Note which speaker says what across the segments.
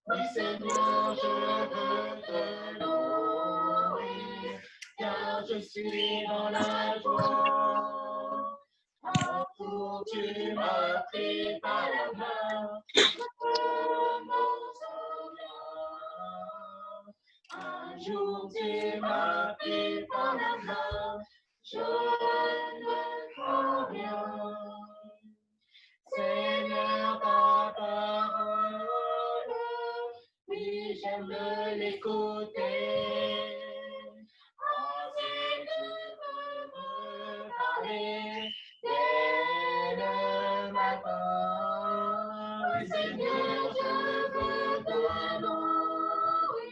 Speaker 1: Oui, Seigneur, je veux te louer, car je suis dans la joie. Un jour tu m'as pris par la main, je m'en souviens. Un jour tu m'as pris par la main, je ne crois rien. Seigneur, ta parole, oui, j'aime l'écouter. Ainsi tu veux me parler dès le matin. Oui, Seigneur, je veux te louer,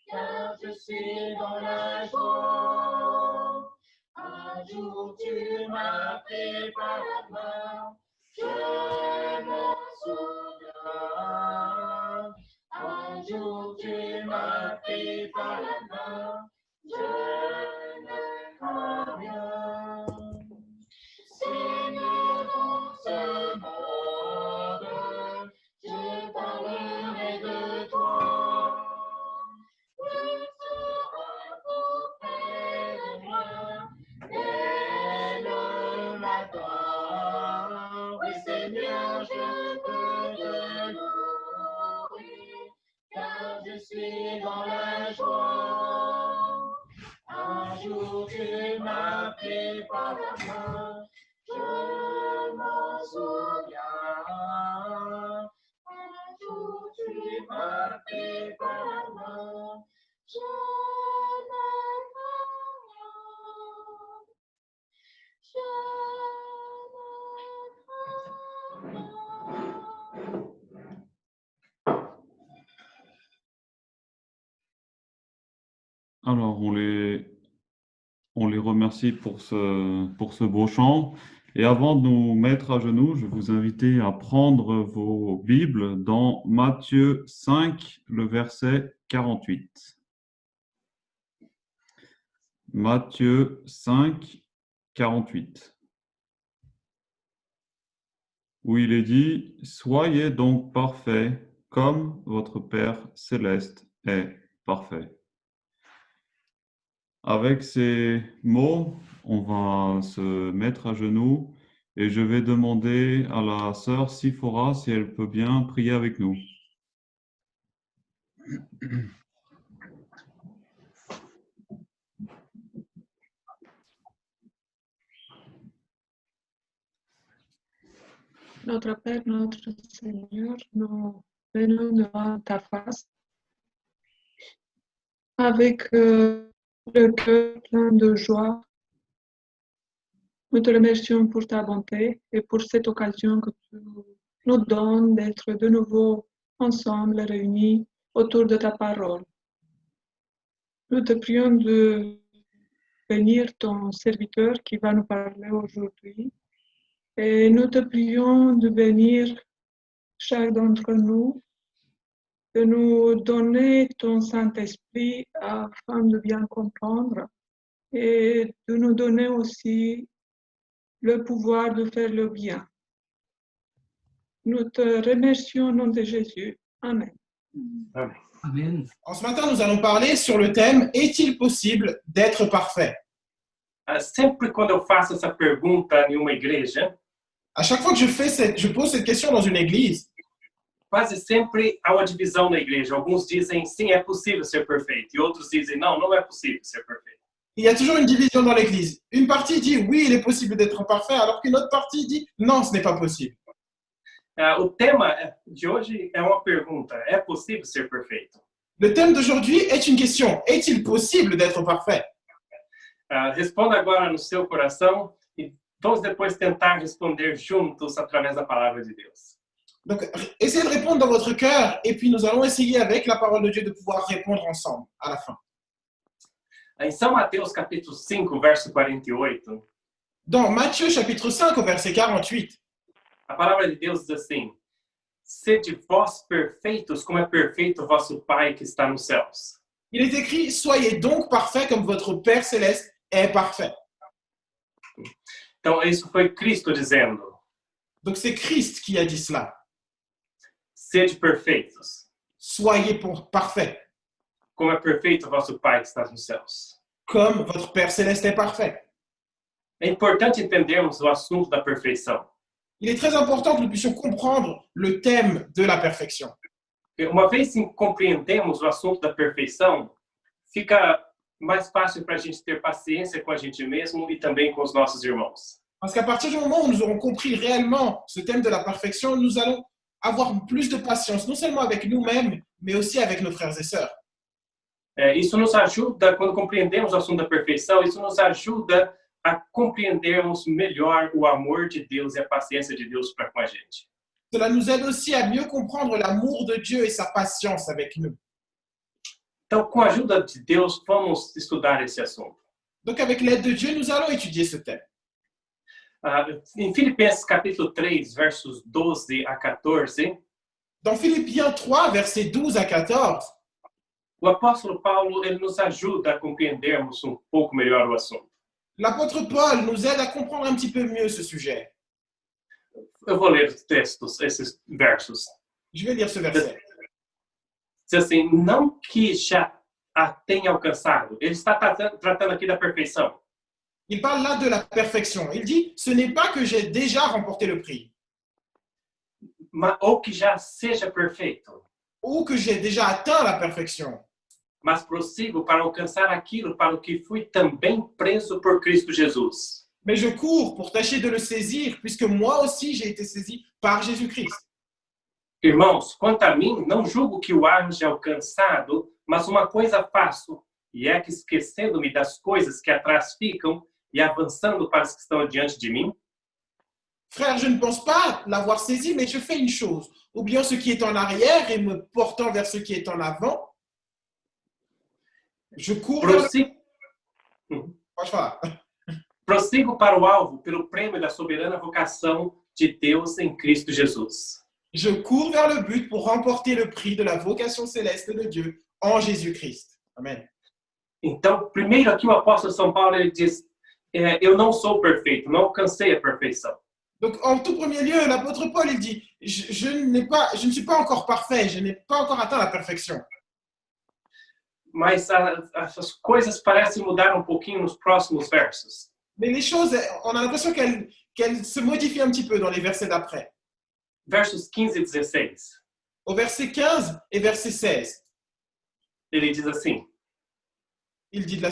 Speaker 1: car je suis dans la joie. Un jour tu m'as pris par la main, je m'en souviens. Un jour tu m'as pris par la main, je ne crois rien. Seigneur, dans ce monde, je parlerai de toi. Tu seras tout près de moi dès le matin. Oui, Seigneur, je veux te louer, car je suis dans la joie. Un jour tu m'as pris par la main, je m'en souviens. Un jour tu m'as pris par la main, je ne crois rien. Je ne crois rien.
Speaker 2: Alors, on les remercie pour ce beau chant. Et avant de nous mettre à genoux, je vais vous inviter à prendre vos Bibles dans Matthieu 5, le verset 48. Matthieu 5, 48. Où il est dit, « Soyez donc parfaits comme votre Père céleste est parfait. » Avec ces mots, on va se mettre à genoux et je vais demander à la sœur Siphora si elle peut bien prier avec nous.
Speaker 3: Notre Père, notre Seigneur, nous venons devant ta face avec le cœur plein de joie. Nous te remercions pour ta bonté et pour cette occasion que tu nous donnes d'être de nouveau ensemble réunis autour de ta parole. Nous te prions de bénir ton serviteur qui va nous parler aujourd'hui et nous te prions de bénir chaque d'entre nous, de nous donner ton Saint-Esprit afin de bien comprendre et de nous donner aussi le pouvoir de faire le bien. Nous te remercions au nom de Jésus. Amen.
Speaker 4: Amen.
Speaker 5: En ce matin, nous allons parler sur le thème « Est-il possible d'être parfait ?»
Speaker 4: Sempre quando eu faço essa pergunta em uma igreja,
Speaker 5: À chaque fois que je pose cette question dans une église,
Speaker 4: quase sempre há uma divisão na igreja. Alguns dizem, sim, é possível ser perfeito. E outros dizem, não, não é possível ser perfeito.
Speaker 5: il y a toujours une division dans l'église. Une partie dit « Oui, il est possible d'être parfait », alors qu'une autre partie dit « Non, ce n'est pas possible ».
Speaker 4: O tema de hoje é uma pergunta. É possível ser perfeito?
Speaker 5: Le thème d'aujourd'hui est une question. Est-il possible d'être parfait?
Speaker 4: Responda agora no seu coração e vamos depois tentar responder juntos através da palavra de Deus.
Speaker 5: Donc, essayez de répondre dans votre cœur et puis nous allons essayer avec la parole de Dieu de pouvoir répondre ensemble à la fin.
Speaker 4: Em São Mateus, capítulo 5, verso 48,
Speaker 5: Dans Matthieu chapitre 5 au verset 48,
Speaker 4: A palavra de Deus diz assim: sede vós perfeitos, como é perfeito o vosso Pai que está nos céus.
Speaker 5: il est écrit « Soyez donc parfaits comme votre Père céleste est parfait
Speaker 4: Então, isso foi Cristo dizendo: ».
Speaker 5: Donc c'est Christ qui a dit cela.
Speaker 4: sede perfeitos,
Speaker 5: Soyez parfaits
Speaker 4: como é perfeito o vosso Pai que está nos céus.
Speaker 5: comme votre Père céleste est parfait.
Speaker 4: É importante entendermos o assunto da perfeição.
Speaker 5: Il est très important que nous puissions comprendre le thème de la perfection.
Speaker 4: Uma vez que compreendemos o assunto da perfeição, fica mais fácil para a gente ter paciência com a gente mesmo e também com os nossos irmãos.
Speaker 5: Parce qu'à partir du moment où nous aurons compris réellement ce thème de la perfection, nous allons avoir plus de patience, non seulement avec nous-mêmes, mais aussi avec nos frères et sœurs.
Speaker 4: Isso nos ajuda, quando compreendemos o assunto da perfeição, isso nos ajuda a compreendermos melhor o amor de Deus e a paciência de Deus para com a gente.
Speaker 5: Cela nous aide aussi à mieux comprendre l'amour de Dieu et sa patience avec nous.
Speaker 4: Então, com a ajuda de Deus, vamos estudar esse assunto.
Speaker 5: Donc avec l'aide de Dieu, nous allons étudier ce thème.
Speaker 4: Em Filipenses capítulo 3, versos 12 a 14,
Speaker 5: Dans Philippiens 3, versets 12 à 14,
Speaker 4: o apóstolo Paulo ele nos ajuda a compreendermos um pouco melhor o assunto.
Speaker 5: l'apôtre Paul nous aide à comprendre un petit peu mieux ce sujet.
Speaker 4: Eu vou ler os textos, esses versos.
Speaker 5: Je vais lire ce verset.
Speaker 4: Diz assim: não que já a tenha alcançado. Ele está tratando aqui da perfeição.
Speaker 5: Il parle là de la perfection. Il dit, ce n'est pas que j'ai déjà remporté le prix,
Speaker 4: Ou que já seja perfeito,
Speaker 5: ou que j'ai déjà atteint la perfection,
Speaker 4: mas prossigo para alcançar aquilo para o que fui também preso por Cristo Jesus.
Speaker 5: mais je cours pour tâcher de le saisir, puisque moi aussi j'ai été saisi par Jésus-Christ.
Speaker 4: Irmãos, quanto a mim, não julgo que o haja alcançado, mas uma coisa faço, e é que esquecendo-me das coisas que atrás ficam e avançando para as que estão adiante de mim,
Speaker 5: Frère, je ne pense pas l'avoir saisi, mais je fais une chose. Oubliant ce qui est en arrière et me portant vers ce qui est en avant, je cours vers le...
Speaker 4: prossigo,
Speaker 5: Pode falar.
Speaker 4: prossigo para o alvo pelo prêmio da soberana vocação de Deus em Cristo Jesus.
Speaker 5: Je cours vers le but pour remporter le prix de la vocation céleste de Dieu en Jésus-Christ. Amen.
Speaker 4: Então, primeiro aqui o apóstolo São Paulo ele diz: eu não sou perfeito, não alcancei a perfeição.
Speaker 5: Donc, en tout premier lieu, l'apôtre Paul, il dit, je ne suis pas encore parfait, je n'ai pas encore atteint la perfection.
Speaker 4: Mas as coisas parecem mudar um pouquinho nos próximos versos.
Speaker 5: Mais les choses, on a l'impression qu'elles se modifient un petit peu dans les versets d'après.
Speaker 4: Versos 15 e 16.
Speaker 5: Au verset 15 et verset 16,
Speaker 4: Ele diz assim:
Speaker 5: il dit de la...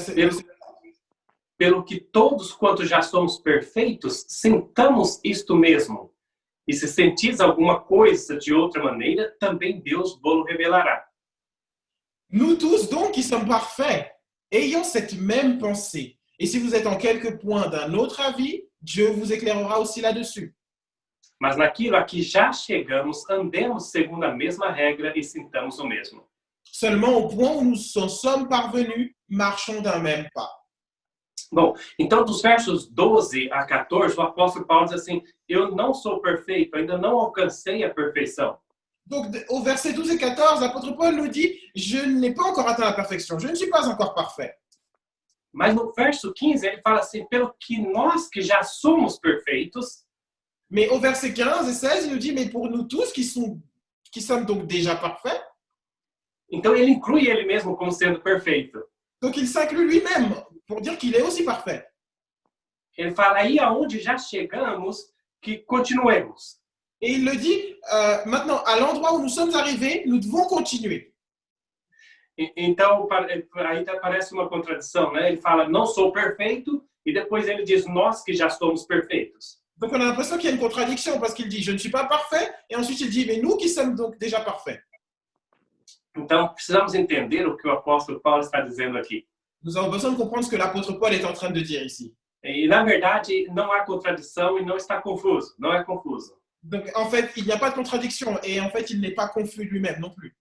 Speaker 4: pelo que todos quantos já somos perfeitos, sintamos isto mesmo. E se sentis alguma coisa de outra maneira, também Deus vos revelará.
Speaker 5: Nous tous, donc, qui sommes parfaits, ayons cette même pensée. Et si vous êtes en quelque point d'un autre avis, Dieu vous éclairera aussi là-dessus.
Speaker 4: Mas naquilo a que já chegamos, andemos segundo a mesma regra e sintamos o mesmo.
Speaker 5: Seulement au point où nous en sommes parvenus, marchons d'un même pas.
Speaker 4: Bom, então dos versos 12 a 14, o apóstolo Paulo diz assim: eu não sou perfeito, ainda não alcancei a perfeição.
Speaker 5: Donc, au verset 12 et 14, l'apôtre Paul nous dit, je n'ai pas encore atteint la perfection, je ne suis pas encore parfait.
Speaker 4: Mas no verso 15, ele fala assim: pelo que nós que já somos perfeitos,
Speaker 5: Mais au verset 15 et 16, il nous dit, mais pour nous tous qui sommes donc déjà parfaits,
Speaker 4: então ele inclui ele mesmo como sendo perfeito.
Speaker 5: donc il s'inclut lui-même pour dire qu'il est aussi parfait.
Speaker 4: Ele fala: aí aonde já chegamos, que continuemos.
Speaker 5: Et il le dit, maintenant, à l'endroit où nous sommes arrivés, nous devons continuer.
Speaker 4: Então, aí parece uma contradição, né? Ele fala: não sou perfeito, e depois ele diz: nós que já somos perfeitos.
Speaker 5: Donc on a l'impression qu'il y a une contradiction parce qu'il dit, je ne suis pas parfait, et ensuite il dit, mais nous qui sommes donc déjà parfaits.
Speaker 4: Então, precisamos entender o que o apóstolo Paulo está dizendo aqui.
Speaker 5: Nous avons besoin de comprendre ce que l'apôtre Paul est en train de dire ici.
Speaker 4: E, na verdade, não há contradição e não está confuso. Não é confuso.
Speaker 5: Donc en fait, il n'y a pas de contradiction, et en fait, il n'est pas confus lui-même non plus.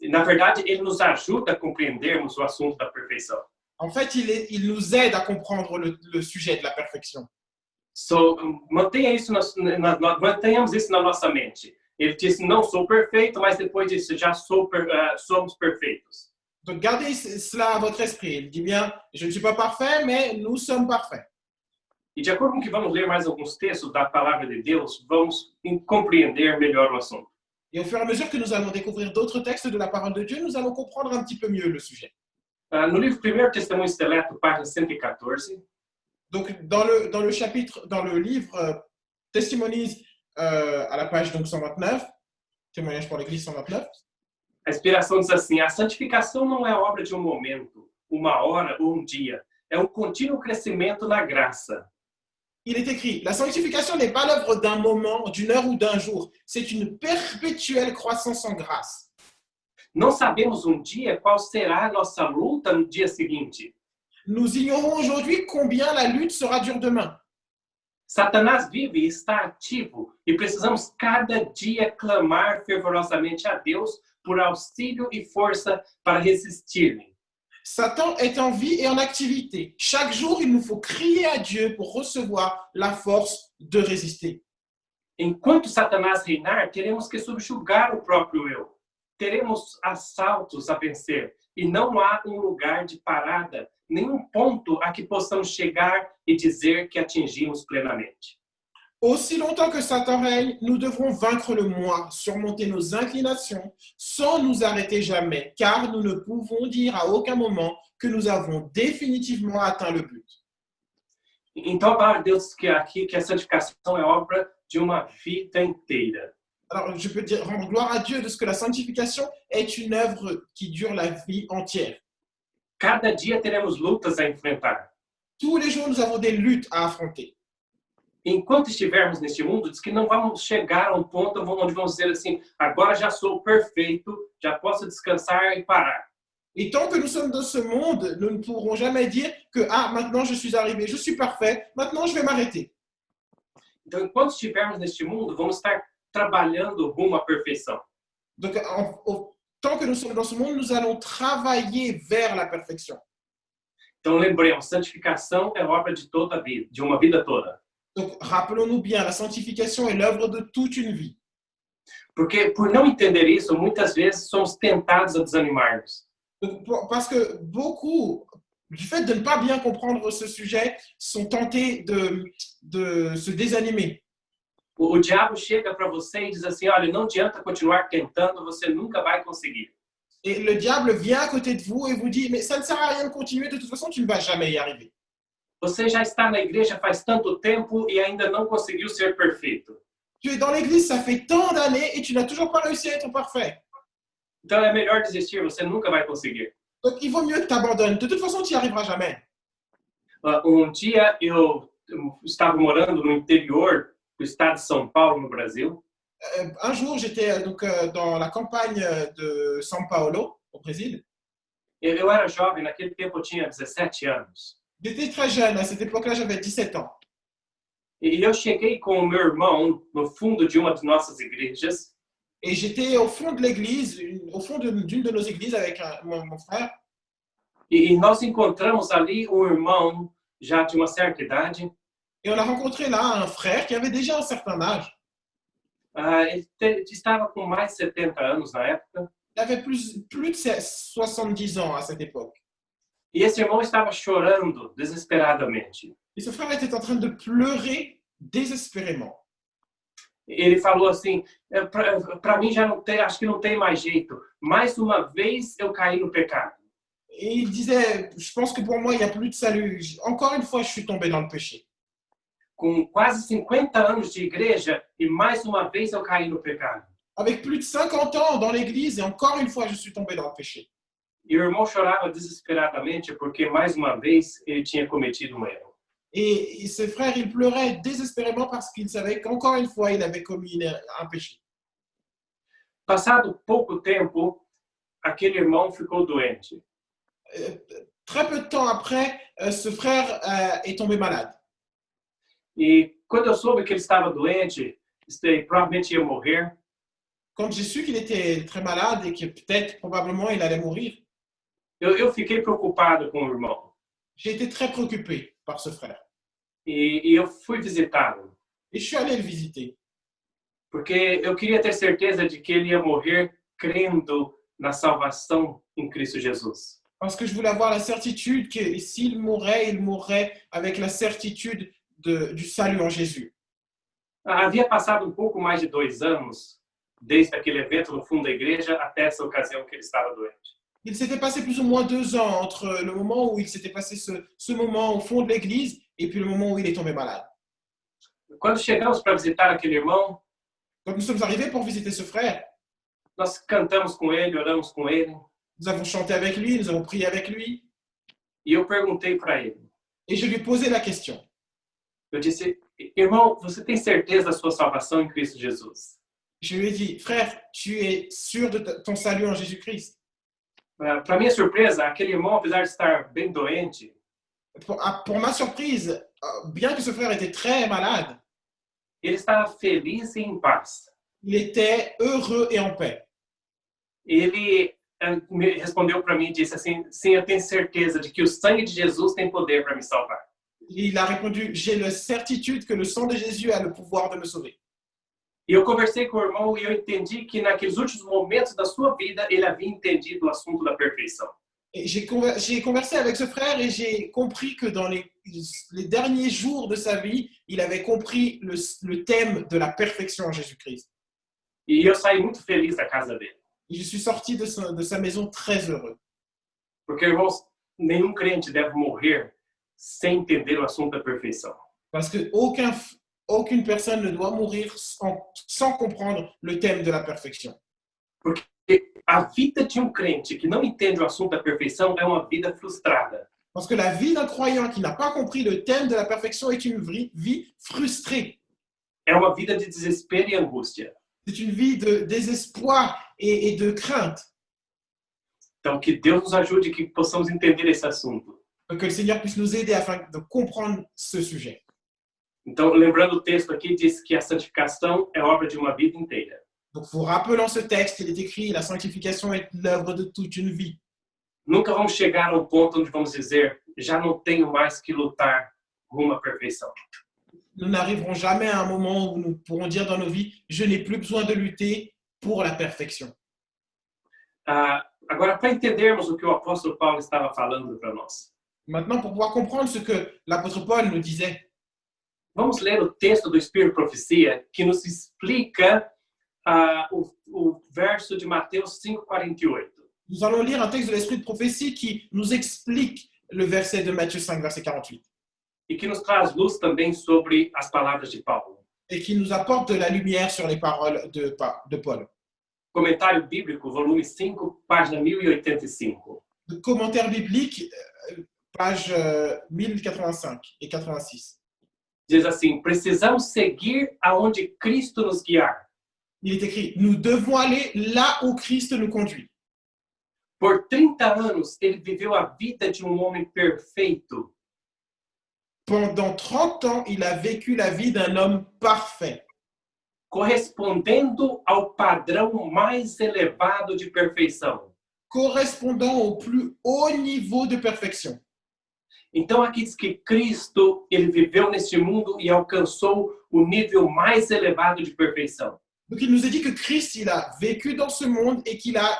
Speaker 4: Na verdade, ele nos ajuda a compreendermos o assunto da perfeição.
Speaker 5: En fait, il nous aide à comprendre le sujet de la perfection.
Speaker 4: Mantenhamos isso na nossa mente. Ele disse, não sou perfeito, mas depois disse, somos perfeitos.
Speaker 5: Donc gardez cela à votre esprit. Il dit bien, je ne suis pas parfait, mais nous sommes parfaits.
Speaker 4: E de acordo com que vamos ler mais alguns textos da palavra de Deus, vamos compreender melhor o assunto.
Speaker 5: Et au fur et à mesure que nous allons découvrir d'autres textes de la parole de Dieu, nous allons comprendre un petit peu mieux le sujet.
Speaker 4: No livro 1 Testemunho Seleto, página 114,
Speaker 5: Donc dans le livre Testimonies à la page donc 129, témoignage pour l'Église 129,
Speaker 4: a inspiração diz assim, a santificação não é obra de um momento, uma hora ou um dia, é um contínuo crescimento na graça.
Speaker 5: il est écrit, la sanctification n'est pas l'œuvre d'un moment, d'une heure ou d'un jour, c'est une perpétuelle croissance en grâce.
Speaker 4: Não sabemos um dia qual será a nossa luta no dia seguinte.
Speaker 5: Nous ignorons aujourd'hui combien la lutte sera dure demain.
Speaker 4: Satanás vive e está ativo e precisamos cada dia clamar fervorosamente a Deus por auxílio e força para resistir-lhe.
Speaker 5: Satan est en vie et en activité. Chaque jour, il nous faut crier à Dieu pour recevoir la force de résister.
Speaker 4: Enquanto Satanás reinar, teremos que subjugar o próprio eu. Teremos assaltos a vencer e não há um lugar de parada, nenhum ponto a que possamos chegar e dizer que atingimos plenamente.
Speaker 5: Aussi longtemps que Satan règne, nous devrons vaincre le moi, surmonter nos inclinations, sans nous arrêter jamais, car nous ne pouvons dire à aucun moment que nous avons définitivement atteint le but.
Speaker 4: Então a palavra de Deus diz que aqui que a santificação é obra de uma vida inteira.
Speaker 5: Alors, je peux dire, rendre gloire à Dieu de ce que la sanctification est une œuvre qui dure la vie entière.
Speaker 4: Cada dia teremos lutas a enfrentar.
Speaker 5: Tous les jours, nous avons des luttes à affronter.
Speaker 4: Enquanto estivermos neste mundo, diz que não vamos chegar a um ponto onde vamos dizer assim, agora já sou perfeito, já posso descansar e parar.
Speaker 5: Et tant que nous sommes dans ce monde, nous ne pourrons jamais dire que maintenant je suis arrivé, je suis parfait, maintenant je vais m'arrêter.
Speaker 4: Então, enquanto estivermos neste mundo, vamos estar trabalhando rumo à perfeição.
Speaker 5: Donc, tant que nous sommes dans ce monde, nous allons travailler vers la perfection.
Speaker 4: Então, lembremos, santificação é obra de toda a vida, de uma vida toda.
Speaker 5: Donc, rappelons-nous bien, la sanctification est l'œuvre de toute une vie.
Speaker 4: Porque, por não entender isso, muitas vezes somos tentados a desanimar-nos.
Speaker 5: Donc, parce que beaucoup, du fait de ne pas bien comprendre ce sujet, sont tentés de se désanimer.
Speaker 4: O diabo chega para você e diz assim, olha, não adianta continuar tentando, você nunca vai conseguir.
Speaker 5: Et le diable vient à côté de vous et vous dit, mais ça ne sert à rien de continuer, de toute façon, tu ne vas jamais y arriver.
Speaker 4: Você já está na igreja faz tanto tempo e ainda não conseguiu ser perfeito.
Speaker 5: Tu es dans l'église, ça fait tant d'années et tu n'as toujours pas réussi à être parfait.
Speaker 4: Então é melhor desistir, você nunca vai conseguir.
Speaker 5: Donc, il vaut mieux que tu abandonnes. De toute façon, tu n'y arriveras jamais.
Speaker 4: Um dia eu estava morando no interior do estado de São Paulo, no Brasil.
Speaker 5: Un jour, j'étais dans la campagne de São Paulo, au Brésil.
Speaker 4: Eu era jovem, naquele tempo eu tinha 17 anos.
Speaker 5: J'étais très jeune, à cette époque-là, j'avais 17 ans.
Speaker 4: E eu cheguei com o meu irmão no fundo de uma de nossas igrejas.
Speaker 5: Et j'étais au fond de l'église, au fond d'une de nos églises avec mon frère.
Speaker 4: E nós encontramos ali um irmão já de uma certa idade.
Speaker 5: Et on a rencontré là un frère qui avait déjà un certain âge.
Speaker 4: Ele estava com mais de 70 anos na época.
Speaker 5: Il avait plus de 70 ans à cette époque.
Speaker 4: E esse irmão estava chorando desesperadamente.
Speaker 5: Et ce frère était en train de pleurer désespérément.
Speaker 4: Ele falou assim, para mim já não tem, acho que não tem mais jeito. Mais uma vez eu caí no pecado.
Speaker 5: Et il disait, je pense que pour moi, il n'y a plus de salut. Encore une fois, je suis tombé dans le péché.
Speaker 4: Com quase 50 anos de igreja e mais uma vez eu caí no pecado.
Speaker 5: Avec plus de 50 ans dans l'église et encore une fois, je suis tombé dans le péché.
Speaker 4: E o irmão chorava desesperadamente porque mais uma vez ele tinha cometido um erro.
Speaker 5: Et ce frère, il pleurait désespérément parce qu'il savait qu'encore une fois, il avait commis un péché.
Speaker 4: Passado pouco tempo, aquele irmão ficou doente.
Speaker 5: Très peu de temps après, ce frère est tombé malade.
Speaker 4: E quando eu soube que ele estava doente, provavelmente ia morrer,
Speaker 5: Quand j'ai su qu'il était très malade et que peut-être, probablement, il allait mourir,
Speaker 4: eu fiquei preocupado com o irmão.
Speaker 5: j'ai été très préoccupé par ce frère.
Speaker 4: E eu fui visitá-lo,
Speaker 5: Et je suis allé le visiter.
Speaker 4: porque eu queria ter certeza de que ele ia morrer crendo na salvação em Cristo Jesus.
Speaker 5: Parce que je voulais avoir la certitude que s'il mourrait avec la certitude du salut en Jésus.
Speaker 4: Havia passado um pouco mais de 2 anos, desde aquele evento no fundo da igreja até essa ocasião que ele estava doente.
Speaker 5: Il s'était passé plus ou moins 2 ans entre le moment où il s'était passé ce moment au fond de l'église et puis le moment où il est tombé malade.
Speaker 4: Quando chegamos para visitar aquele irmão,
Speaker 5: Donc nous sommes arrivés pour visiter ce frère.
Speaker 4: nós cantamos com ele, oramos com ele,
Speaker 5: Nous avons chanté avec lui, nous avons prié avec lui.
Speaker 4: e eu perguntei para ele.
Speaker 5: Et je lui ai posé la question.
Speaker 4: Eu disse, irmão, você tem certeza da sua salvação em Cristo Jesus?
Speaker 5: Je lui ai dit, frère, tu es sûr de ton salut en Jésus-Christ?
Speaker 4: Para minha surpresa, aquele irmão, apesar de estar bem doente,
Speaker 5: Pour ma surprise, bien que ce frère était très malade,
Speaker 4: ele estava feliz e em paz.
Speaker 5: il était heureux et en paix.
Speaker 4: Ele me respondeu para mim e disse assim, sim, eu tenho certeza de que o sangue de Jesus tem poder para me salvar.
Speaker 5: Il a répondu, j'ai la certitude que le sang de Jésus a le pouvoir de me sauver.
Speaker 4: E eu conversei com o irmão e eu entendi que naqueles últimos momentos da sua vida ele havia entendido o assunto da perfeição.
Speaker 5: Et j'ai conversé avec ce frère et j'ai compris que dans les derniers jours de sa vie, il avait compris le thème de la perfection en Jésus-Christ.
Speaker 4: E eu saí muito feliz da casa dele.
Speaker 5: Et je suis sorti de sa maison très heureux.
Speaker 4: Porque, irmãos, nenhum crente deve morrer sem entender o assunto da perfeição.
Speaker 5: Parce que aucune personne ne doit mourir sans comprendre le thème de la perfection.
Speaker 4: Porque a vida de crente que não entende o assunto da perfeição é uma vida frustrada.
Speaker 5: Parce que la vie d'un croyant qui n'a pas compris le thème de la perfection est une vie frustrée.
Speaker 4: É uma vida de desespero e angústia.
Speaker 5: C'est une vie de désespoir et de crainte.
Speaker 4: Então, que Deus nos ajude que possamos entender esse assunto.
Speaker 5: Que le Seigneur puisse nous aider afin de comprendre ce sujet.
Speaker 4: Então, lembrando o texto aqui, diz que a santificação é obra de uma vida inteira.
Speaker 5: Donc, vous rappelant ce texte, il est écrit, la sanctification est l'œuvre de toute une vie.
Speaker 4: Nunca vamos chegar a um ponto onde vamos dizer, já não tenho mais que lutar rumo à perfeição.
Speaker 5: Nous n'arriverons jamais à un moment où nous pourrons dire dans nos vies, je n'ai plus besoin de lutter pour la perfection.
Speaker 4: Agora, para entendermos o que o apóstolo Paulo estava falando para nós.
Speaker 5: Maintenant, pour pouvoir comprendre ce que l'apôtre Paul nous disait,
Speaker 4: vamos ler o texto do Espírito e Profecia que nos explica o verso de Mateus 5:48.
Speaker 5: Nous allons lire un texte de l'Esprit de prophétie qui nous explique le verset de Matthieu 5, verset 48.
Speaker 4: E que nos traz luz também sobre as palavras de Paulo.
Speaker 5: Et qui nous apporte de la lumière sur les paroles de Paul.
Speaker 4: Comentário bíblico, volume 5, página 1085.
Speaker 5: Le commentaire biblique, page 1085 et 86.
Speaker 4: Diz assim, precisamos seguir aonde Cristo nos guiar.
Speaker 5: Il est écrit, nous devons aller là où Christ nous conduit.
Speaker 4: Por 30 anos, ele viveu a vida de homem perfeito.
Speaker 5: Pendant 30 ans, il a vécu la vie d'un homme parfait.
Speaker 4: Correspondendo ao padrão mais elevado de perfeição.
Speaker 5: Correspondant au plus haut niveau de perfection.
Speaker 4: Então aqui diz que Cristo, ele viveu neste mundo e alcançou o nível mais elevado de perfeição.
Speaker 5: Donc il nous a dit que Christ, il a vécu dans ce monde et qu'il a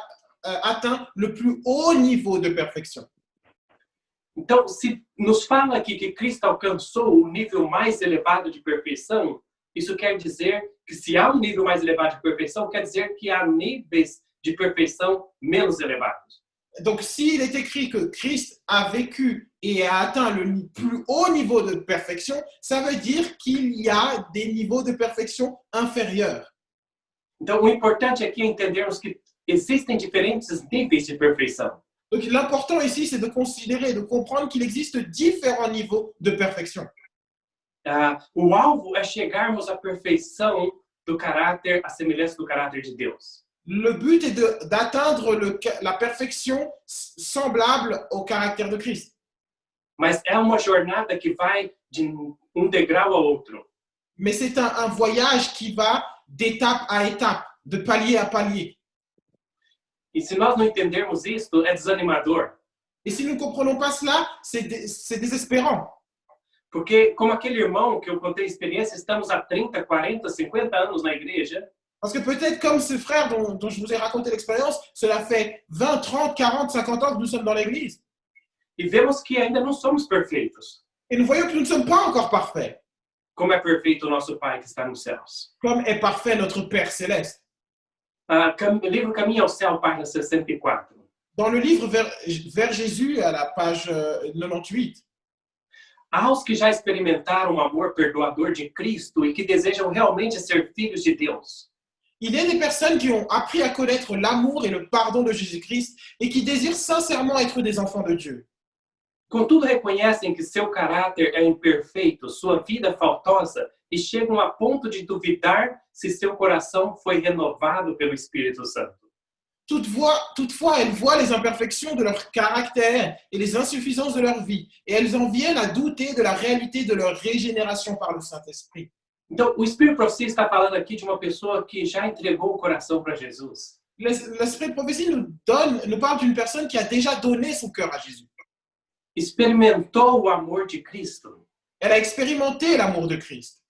Speaker 5: atteint le plus haut niveau de perfection.
Speaker 4: Então, se nos fala aqui que Cristo alcançou o nível mais elevado de perfeição, isso quer dizer que se há um nível mais elevado de perfeição, quer dizer que há níveis de perfeição menos elevados.
Speaker 5: Donc, s'il est écrit que Christ a vécu et a atteint le plus haut niveau de perfection, ça veut dire qu'il y a des niveaux de perfection inférieurs.
Speaker 4: Então, o importante aqui é entendermos que existem diferentes níveis de perfeição.
Speaker 5: Donc, l'important ici, c'est de considérer, de comprendre qu'il existe différents niveaux de perfection.
Speaker 4: O alvo é chegarmos à perfeição do caráter, à semelhança do caráter de Deus.
Speaker 5: Le but est d'atteindre la perfection semblable au caractère de Christ.
Speaker 4: Mas é uma jornada que vai de degrau ao outro.
Speaker 5: Mais c'est un voyage qui va d'étape à étape, de palier à palier.
Speaker 4: E se nós não entendermos isso, é desanimador.
Speaker 5: Et si nous ne comprenons pas cela, c'est désespérant.
Speaker 4: Porque, como aquele irmão que eu contei a experiência, estamos há 30, 40, 50 anos na igreja.
Speaker 5: Parce que peut-être comme ce frère dont je vous ai raconté l'expérience, cela fait 20, 30, 40, 50 ans que nous sommes dans l'église.
Speaker 4: E vemos que ainda não somos perfeitos.
Speaker 5: Et nous voyons que nous ne sommes pas encore parfaits,
Speaker 4: Como é perfeito o nosso Pai que está nos céus.
Speaker 5: comme est parfait notre Père céleste.
Speaker 4: O livro Caminho ao Céu, página 64.
Speaker 5: Dans le livre vers Jésus, à la page 98,
Speaker 4: Aos que já experimentaram o amor perdoador de Cristo e que desejam realmente ser filhos de Deus.
Speaker 5: il y a des personnes qui ont appris à connaître l'amour et le pardon de Jésus-Christ et qui désirent sincèrement être des enfants de Dieu.
Speaker 4: Contudo, reconhecem que seu caráter é imperfeito, sua vida faltosa, e chegam a ponto de duvidar se seu coração foi renovado pelo Espírito Santo.
Speaker 5: Toutefois, elles voient les imperfections de leur caractère et les insuffisances de leur vie, et elles en viennent à douter de la réalité de leur régénération par le Saint-Esprit.
Speaker 4: Então, o Espírito de Profecia está falando aqui de uma pessoa que já entregou o coração para Jesus.
Speaker 5: L'Esprit de prophétie nous parle d'une personne qui a déjà donné son cœur à Jésus.
Speaker 4: Experimentou o amor de Cristo.
Speaker 5: Elle a expérimenté l'amour de Christ.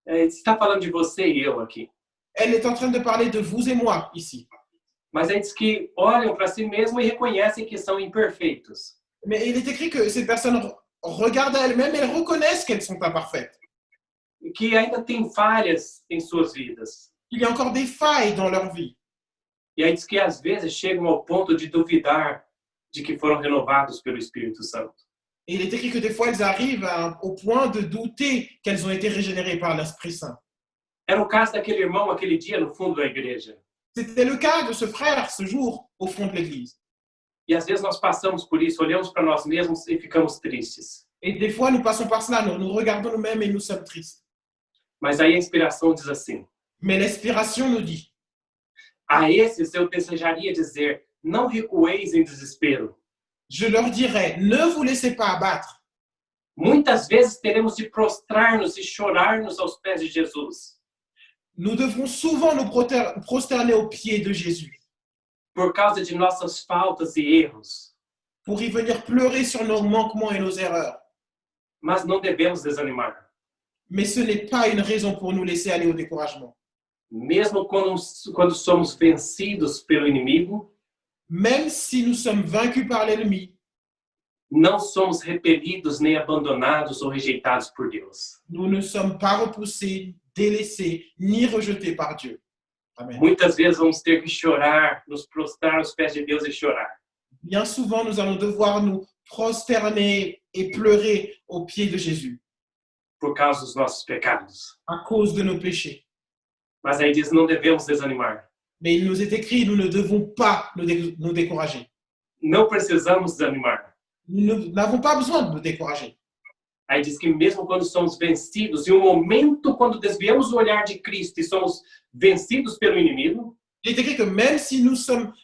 Speaker 4: Está falando de você e eu aqui.
Speaker 5: Elle est en train de parler de vous et moi ici.
Speaker 4: Mas aí diz que olham para si mesmo e reconhecem que são imperfeitos.
Speaker 5: Mais il est écrit que ces personnes regardent à elles-mêmes et elles reconnaissent qu'elles sont imparfaites.
Speaker 4: Que ainda tem falhas em suas vidas.
Speaker 5: Il y a encore des failles dans leur vie.
Speaker 4: E aí diz que às vezes chegam ao ponto de duvidar de que foram renovados pelo Espírito Santo.
Speaker 5: Et il est écrit que des fois, elles arrivent au point de douter qu'elles ont été régénérées par l'Esprit Saint.
Speaker 4: Era o caso daquele irmão aquele dia no fundo da igreja.
Speaker 5: C'était le cas de ce frère ce jour au fond de l'église.
Speaker 4: E às vezes nós passamos por isso, olhamos para nós mesmos e ficamos tristes.
Speaker 5: Et des fois, nous passons par cela, nous regardons nous-mêmes et nous sommes tristes.
Speaker 4: Mas aí a inspiração diz assim:
Speaker 5: Mais l'inspiration nous dit,
Speaker 4: a esses eu desejaria dizer, não recueis em desespero.
Speaker 5: je leur dirais, ne vous laissez pas abattre.
Speaker 4: Muitas vezes teremos de prostrar-nos e chorar-nos aos pés de Jesus.
Speaker 5: Nous devrons souvent nous prosterner aux pieds de Jésus
Speaker 4: Por causa de nossas faltas e erros.
Speaker 5: pour y venir pleurer sur nos manquements et nos erreurs.
Speaker 4: Mas não devemos desanimar.
Speaker 5: Mais ce n'est pas une raison pour nous laisser aller au découragement.
Speaker 4: Mesmo quando somos vencidos pelo inimigo,
Speaker 5: Même si nous sommes vaincus par l'ennemi,
Speaker 4: não somos repelidos nem abandonados ou rejeitados por Deus.
Speaker 5: nous ne sommes pas repoussés, délaissés, ni rejetés par Dieu. Amen.
Speaker 4: Muitas vezes vamos ter que chorar, nos prostrar aos pés de Deus e chorar.
Speaker 5: Bien souvent, nous allons devoir nous prosterner et pleurer aux pieds de Jésus
Speaker 4: Por causa dos nossos pecados.
Speaker 5: à cause de nos péchés.
Speaker 4: Mas aí diz, não devemos desanimar.
Speaker 5: Mais il nous est écrit, nous ne devons pas nous décourager.
Speaker 4: Não precisamos desanimar.
Speaker 5: Nous n'avons pas besoin de nous décourager.
Speaker 4: Aí diz que mesmo quando somos vencidos, em um momento quando desviamos o olhar de Cristo e somos vencidos pelo inimigo,
Speaker 5: Il est écrit que même si nous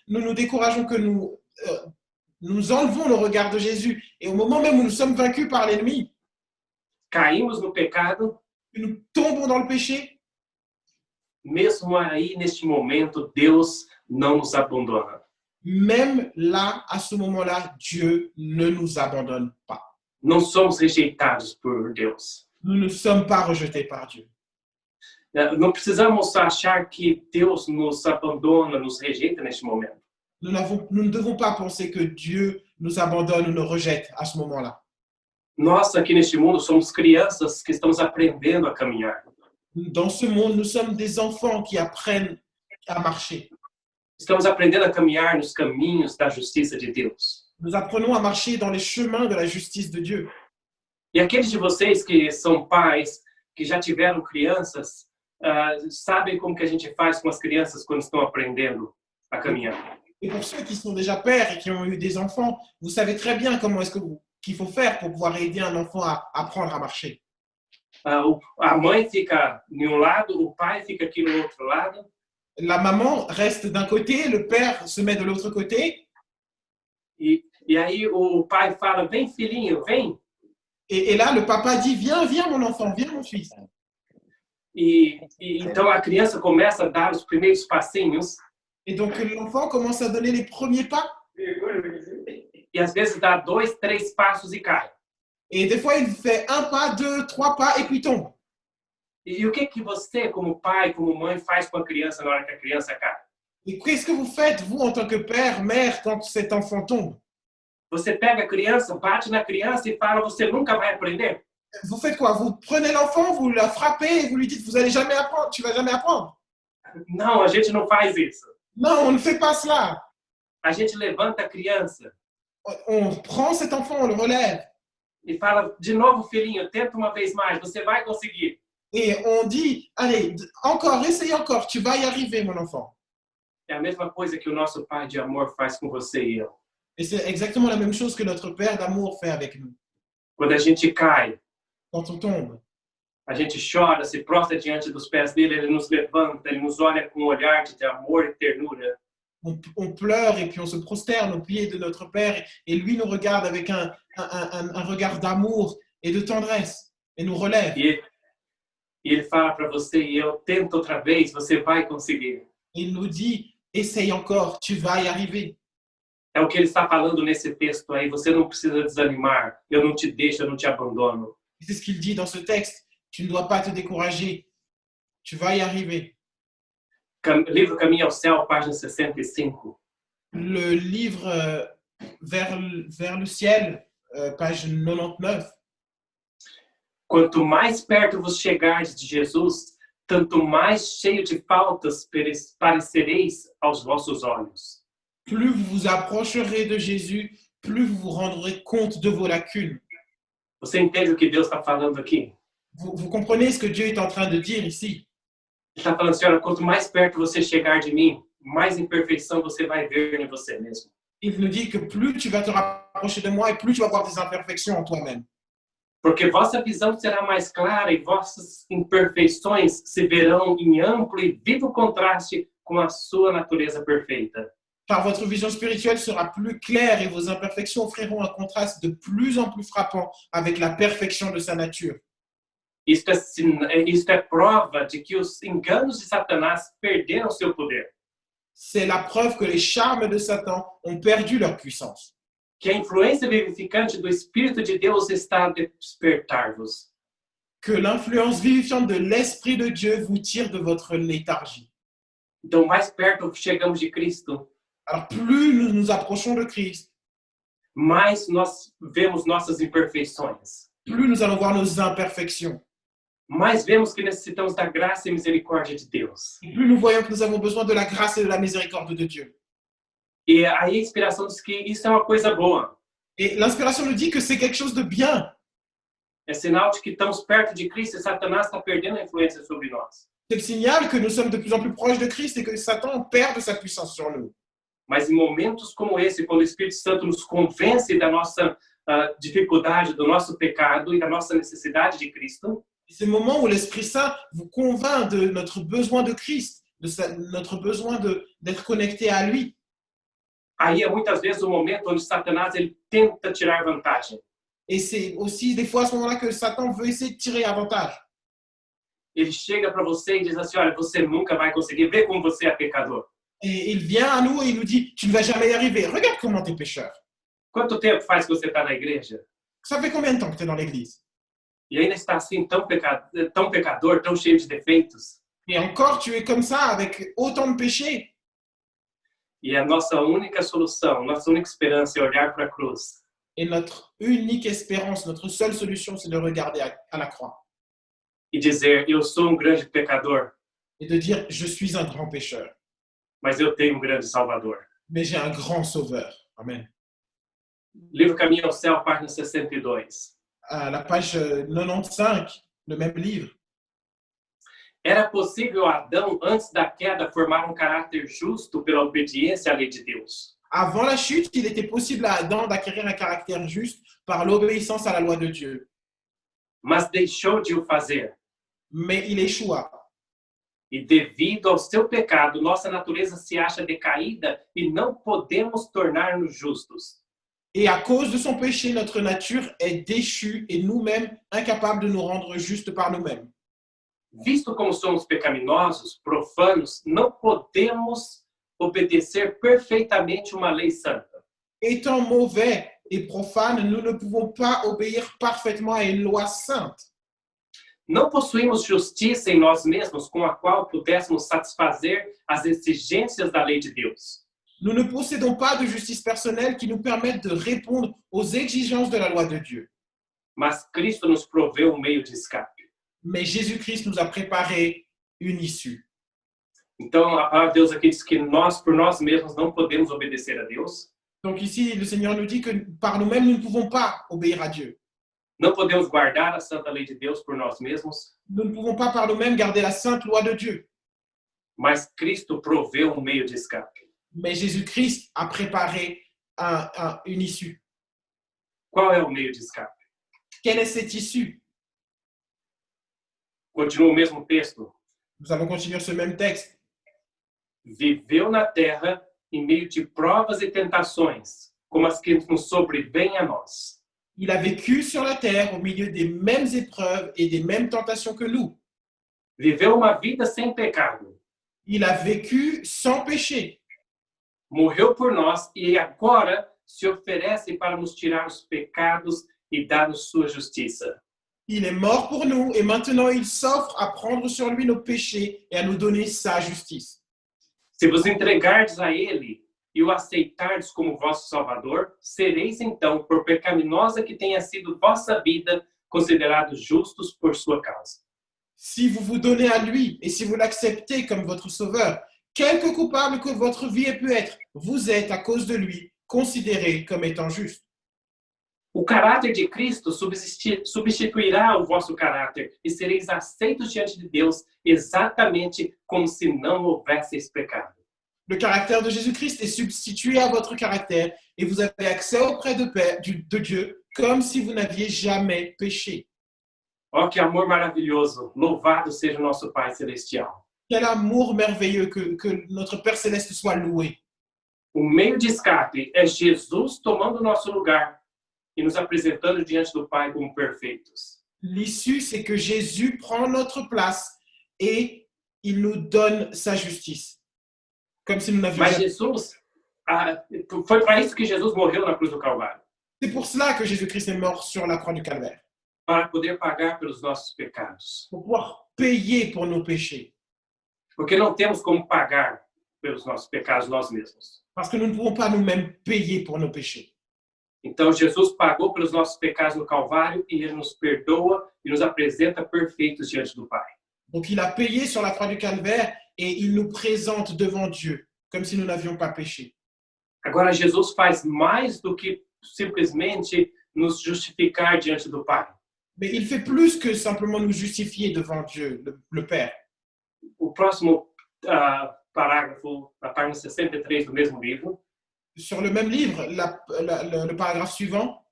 Speaker 5: nous décourageons, que nous enlevons le regard de Jésus, et au moment même où nous sommes vaincus par l'ennemi,
Speaker 4: caímos no pecado,
Speaker 5: que nous tombons dans le péché,
Speaker 4: mesmo aí neste momento Deus não nos abandona.
Speaker 5: même là, à ce moment-là, Dieu ne nous abandonne pas.
Speaker 4: Não somos rejeitados por Deus.
Speaker 5: Nous ne sommes pas rejetés par Dieu.
Speaker 4: Não precisamos achar que Deus nos abandona, nos rejeita neste momento.
Speaker 5: Nous ne devons pas penser que Dieu nous abandonne ou nous rejette à ce moment-là.
Speaker 4: Nós aqui neste mundo somos crianças que estamos aprendendo a caminhar.
Speaker 5: Dans ce monde, nous sommes des enfants qui apprennent à marcher.
Speaker 4: Estamos aprendendo a caminhar nos caminhos da justiça de Deus.
Speaker 5: Nous apprenons à marcher dans les chemins de la justice de Dieu.
Speaker 4: E aqueles de vocês que são pais, que já tiveram crianças, sabem como que a gente faz com as crianças quando estão aprendendo a caminhar.
Speaker 5: Et pour ceux qui sont déjà pères et qui ont eu des enfants, vous savez très bien comment qu'il faut faire pour pouvoir aider un enfant à apprendre à marcher.
Speaker 4: A mãe fica em um lado, o pai fica aqui no outro lado.
Speaker 5: La maman reste d'un côté, le père se met de l'autre côté.
Speaker 4: E aí o pai fala, vem filhinho, vem.
Speaker 5: Et là, le papa dit, viens mon enfant, viens mon fils.
Speaker 4: Então a criança começa a dar os primeiros passinhos.
Speaker 5: Et donc l'enfant commence à donner les premiers pas.
Speaker 4: E às vezes dá 2, 3 passos e cai.
Speaker 5: Et des fois, il fait un pas, deux, trois pas, et puis tombe.
Speaker 4: E o que você, como pai, como mãe, faz com a criança na hora que a criança cai?
Speaker 5: Et qu'est-ce que vous faites, vous, en tant que père, mère, quand cet enfant tombe?
Speaker 4: Você pega a criança, bate na criança e fala, você nunca vai aprender?
Speaker 5: Vous faites quoi? Vous prenez l'enfant, vous la frappez et vous lui dites, vous allez jamais apprendre, tu vas jamais apprendre.
Speaker 4: Não, a gente não faz isso.
Speaker 5: Non, on ne fait pas cela.
Speaker 4: A gente levanta a criança
Speaker 5: On prend cet enfant, on le relève.
Speaker 4: e fala, de novo, filhinho, tenta uma vez mais, você vai conseguir.
Speaker 5: Et on dit, allez, encore, essaye encore, tu vas y arriver, mon enfant.
Speaker 4: É a mesma coisa que o nosso pai de amor faz com você e eu.
Speaker 5: Et c'est exactement la même chose que notre Père d'amour fait avec nous.
Speaker 4: Quando a gente cai,
Speaker 5: Quand on tombe,
Speaker 4: a gente chora, se prostra diante dos pés dele, ele nos levanta, ele nos olha com um olhar de amor e ternura.
Speaker 5: on pleure et puis on se prosterne aux pieds de notre Père et lui nous regarde avec un regard d'amour et de tendresse et nous relève.
Speaker 4: E ele fala para você e eu, tenta outra vez, você vai conseguir.
Speaker 5: Il nous dit, essaye encore, tu vas y arriver.
Speaker 4: É o que ele está falando nesse texto aí, você não precisa desanimar, eu não te deixo, eu não te abandono.
Speaker 5: C'est ce qu'il dit dans ce texte, tu ne dois pas te décourager, tu vas y arriver.
Speaker 4: Livro Caminho ao Céu, página 65.
Speaker 5: Le livre vers le ciel, page 99.
Speaker 4: Quanto mais perto vos chegardes de Jesus, tanto mais cheio de faltas parecereis aos vossos olhos.
Speaker 5: Plus vous vous approcherez de Jésus, plus vous vous rendrez compte de vos lacunes.
Speaker 4: Você entende o que Deus está falando aqui?
Speaker 5: Vous comprenez ce que Dieu est en train de dire ici?
Speaker 4: Ele está falando assim, olha, quanto mais perto você chegar de mim, mais imperfeição você vai ver em você mesmo.
Speaker 5: Il nous dit que plus tu vas te rapprocher de moi et plus tu vas voir des imperfections en toi-même.
Speaker 4: Porque vossa visão será mais clara e vossas imperfeições se verão em amplo e vivo contraste com a sua natureza perfeita.
Speaker 5: Car votre vision spirituelle sera plus claire et vos imperfections offriront un contraste de plus en plus frappant avec la perfection de sa nature.
Speaker 4: Isto é prova de que os enganos de Satanás perderam seu poder.
Speaker 5: C'est la preuve que les charmes de Satan ont perdu leur puissance.
Speaker 4: Que a influência vivificante do Espírito de Deus está a despertar-vos.
Speaker 5: Que l'influence vivifiante de l'Esprit de Dieu vous tire de votre léthargie.
Speaker 4: Então, mais perto chegamos de Cristo,
Speaker 5: Alors plus nous nous approchons de Christ,
Speaker 4: mais nós vemos nossas imperfeições.
Speaker 5: plus nous allons voir nos imperfections.
Speaker 4: Mais vemos que necessitamos da graça e misericórdia de Deus.
Speaker 5: Et plus nous voyons que nous avons besoin de la grâce et de la miséricorde de Dieu.
Speaker 4: E aí a inspiração diz que isso é uma coisa boa.
Speaker 5: Et l'inspiration nous dit que c'est quelque chose de bien.
Speaker 4: É sinal de que estamos perto de Cristo e Satanás está perdendo a influência sobre nós.
Speaker 5: C'est le signal que nous sommes de plus en plus proches de Christ et que Satan perd de sa puissance sur nous.
Speaker 4: Mas em momentos como esse, quando o Espírito Santo nos convence da nossa dificuldade, do nosso pecado e da nossa necessidade de Cristo,
Speaker 5: C'est le moment où l'Esprit Saint vous convainc de notre besoin de Christ, notre besoin d'être connecté à lui.
Speaker 4: aí é muitas vezes o momento onde Satanás ele tenta tirar vantagem.
Speaker 5: Et c'est aussi des fois à ce moment-là que Satan veut essayer de tirer avantage.
Speaker 4: Ele chega para você e diz assim, olha, você nunca vai conseguir, vê como você é pecador.
Speaker 5: Et il vient à nous et il nous dit, tu ne vas jamais y arriver. Regarde comment tu es pécheur.
Speaker 4: Quanto tempo faz que você está na igreja?
Speaker 5: Ça fait combien de temps que tu es dans l'église?
Speaker 4: E ainda está assim, tão pecador, tão cheio de defeitos.
Speaker 5: Et encore, tu es comme ça, avec autant de péchés.
Speaker 4: E a nossa única solução, nossa única esperança é olhar para a cruz.
Speaker 5: Et notre unique espérance, notre seule solution, c'est de regarder à la croix.
Speaker 4: E dizer, eu sou grande pecador,
Speaker 5: Et de dire, je suis un grand pécheur,
Speaker 4: mas eu tenho grande Salvador.
Speaker 5: mais j'ai un grand sauveur. Amen.
Speaker 4: Livro Caminho ao Céu, página 62.
Speaker 5: À la page 95, le même livre.
Speaker 4: Era possível a Adão, antes da queda, formar caráter justo pela obediência à lei de Deus.
Speaker 5: Avant la chute, il était possible à Adam d'acquérir un caractère juste par l'obéissance à la loi de Dieu.
Speaker 4: Mas deixou de o fazer.
Speaker 5: Mais il échoua.
Speaker 4: E devido ao seu pecado, nossa natureza se acha decaída e não podemos tornar-nos justos.
Speaker 5: Et à cause de son péché, notre nature est déchue et nous-mêmes incapables de nous rendre justes par nous-mêmes.
Speaker 4: Visto como somos pecaminosos, profanos, não podemos obedecer perfeitamente uma lei santa.
Speaker 5: Étant mauvais, et profane, nous ne pouvons pas obéir parfaitement à une loi sainte.
Speaker 4: Não possuímos justiça em nós mesmos com a qual pudéssemos satisfazer as exigências da lei de Deus.
Speaker 5: Nous ne possédons pas de justice personnelle qui nous permette de répondre aux exigences de la loi de Dieu.
Speaker 4: Mas Cristo nos proveu um meio de escape.
Speaker 5: Mais Jésus-Christ nous a préparé une issue.
Speaker 4: Então, a palavra de Deus aqui diz que nós, por nós mesmos, não podemos obedecer a Deus.
Speaker 5: Donc ici, le Seigneur nous dit que par nous-mêmes, nous ne pouvons pas obéir à Dieu.
Speaker 4: Não podemos guardar a santa lei de Deus por nós mesmos.
Speaker 5: Nous ne pouvons pas par nous-mêmes garder la sainte loi de Dieu.
Speaker 4: Mas Cristo proveu um meio de escape.
Speaker 5: Mais Jésus-Christ a préparé une issue.
Speaker 4: Qual é o meio de escape?
Speaker 5: Quelle est cette issue?
Speaker 4: Continua o mesmo texto.
Speaker 5: Nous allons continuer ce même texte.
Speaker 4: Viveu na terra em meio de provas e tentações, como as que nos sobrevêm a nós.
Speaker 5: Il a vécu sur la terre au milieu des mêmes épreuves et des mêmes tentations que nous.
Speaker 4: Viveu uma vida sem pecado.
Speaker 5: Il a vécu sans péché.
Speaker 4: Morreu por nós e agora se oferece para nos tirar os pecados e dar-nos sua justiça.
Speaker 5: Il est mort pour nous et maintenant il s'offre à prendre sur lui nos péchés et à nous donner sa justice.
Speaker 4: Se vos entregardes a ele e o aceitardes como vosso Salvador, sereis então, por pecaminosa que tenha sido vossa vida, considerados justos por sua causa.
Speaker 5: Si vous vous donnez à lui et si vous l'acceptez comme votre sauveur, quelque coupable que votre vie ait pu être, vous êtes, à cause de lui, considéré comme étant juste.
Speaker 4: O caráter de Cristo substituirá o vosso caráter e sereis aceitos diante de Deus exatamente como se não houvesseis pecado.
Speaker 5: Le caractère de Jésus-Christ est substitué à votre caractère et vous avez accès auprès de Dieu comme si vous n'aviez jamais péché.
Speaker 4: Oh, que amor maravilhoso! Louvado seja o nosso Pai Celestial.
Speaker 5: Quel amour merveilleux, que notre Père Céleste soit loué.
Speaker 4: O meio de escape é Jesus tomando o nosso lugar e nos apresentando diante do Pai como perfeitos.
Speaker 5: L'issue, c'est que Jésus prend notre place et il nous donne sa justice. Comme si nous n'avions
Speaker 4: Mas
Speaker 5: jamais...
Speaker 4: Jesus, foi para isso que Jesus morreu na cruz do Calvário.
Speaker 5: C'est pour cela que Jésus-Christ est mort sur la croix du Calvaire.
Speaker 4: Para poder pagar pelos nossos pecados.
Speaker 5: Pour pouvoir payer pour nos péchés.
Speaker 4: Porque não temos como pagar pelos nossos pecados nós mesmos.
Speaker 5: Parce que nous ne pouvons pas nous-mêmes payer pour nos péchés.
Speaker 4: Então Jesus pagou pelos nossos pecados no Calvário e Ele nos perdoa e nos apresenta perfeitos diante do Pai.
Speaker 5: Donc il a payé sur la croix du Calvaire et il nous présente devant Dieu comme si nous n'avions pas péché.
Speaker 4: Agora Jesus faz mais do que simplesmente nos justificar diante do Pai.
Speaker 5: Mais il fait plus que simplement nous justifier devant Dieu, le Père.
Speaker 4: O próximo parágrafo, na página 63 do mesmo livro,
Speaker 5: Sur le même livre, le paragraphe suivant,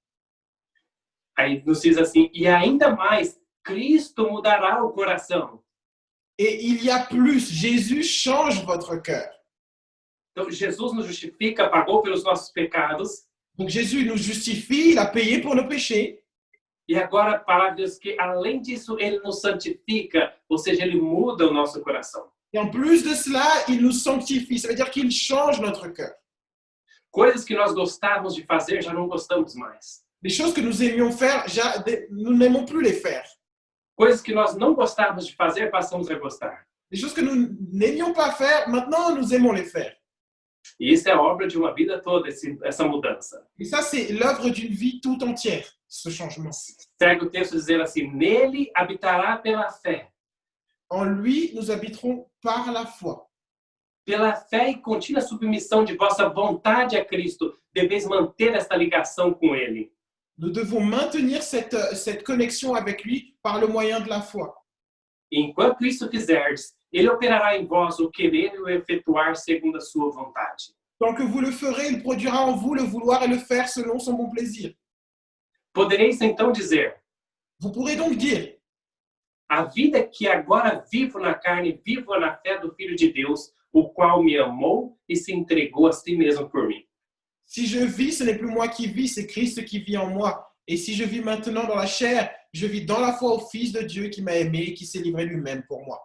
Speaker 4: aí nos diz assim, e ainda mais, Cristo mudará o coração.
Speaker 5: et il y a plus, Jésus change votre cœur.
Speaker 4: Então Jesus nos justifica, pagou pelos nossos pecados,
Speaker 5: Donc Jésus nous justifie, il a payé pour nos péchés.
Speaker 4: e agora a palavra diz que além disso Ele nos santifica, ou seja, Ele muda o nosso coração.
Speaker 5: Et en plus de cela, il nous sanctifie, ça veut dire qu'il change notre cœur.
Speaker 4: Coisas que nós gostávamos de fazer, já não gostamos mais.
Speaker 5: Les choses que nous aimions faire, nous n'aimons plus les faire.
Speaker 4: Coisas que nós não gostávamos de fazer, passamos a gostar.
Speaker 5: Les choses que nous n'aimions pas faire, maintenant nous aimons les faire.
Speaker 4: E isso é obra de uma vida toda, essa mudança.
Speaker 5: Et ça, c'est l'œuvre d'une vie tout entière, ce changement.
Speaker 4: Segue o texto dizendo assim, nele habitará pela fé.
Speaker 5: En lui, nous habiterons par la foi.
Speaker 4: Pela fé e contínua submissão de vossa vontade a Cristo, deveis manter esta ligação com Ele.
Speaker 5: Nous devons maintenir cette connexion avec lui par le moyen de la foi.
Speaker 4: E enquanto isso fizerdes, Ele operará em vós o querer e o efetuar segundo a sua vontade.
Speaker 5: Tant que vous le ferez, il produira en vous le vouloir et le faire selon son bon plaisir.
Speaker 4: Podereis então dizer,
Speaker 5: Vous pourrez donc dire,
Speaker 4: a vida que agora vivo na carne, vivo na fé do Filho de Deus, o qual me amou e se entregou a si mesmo por mim.
Speaker 5: si je vis, ce n'est plus moi qui vis, c'est Christ qui vit en moi. Et si je vis maintenant dans la chair, je vis dans la foi au Fils de Dieu qui m'a aimé et qui s'est livré lui-même pour moi.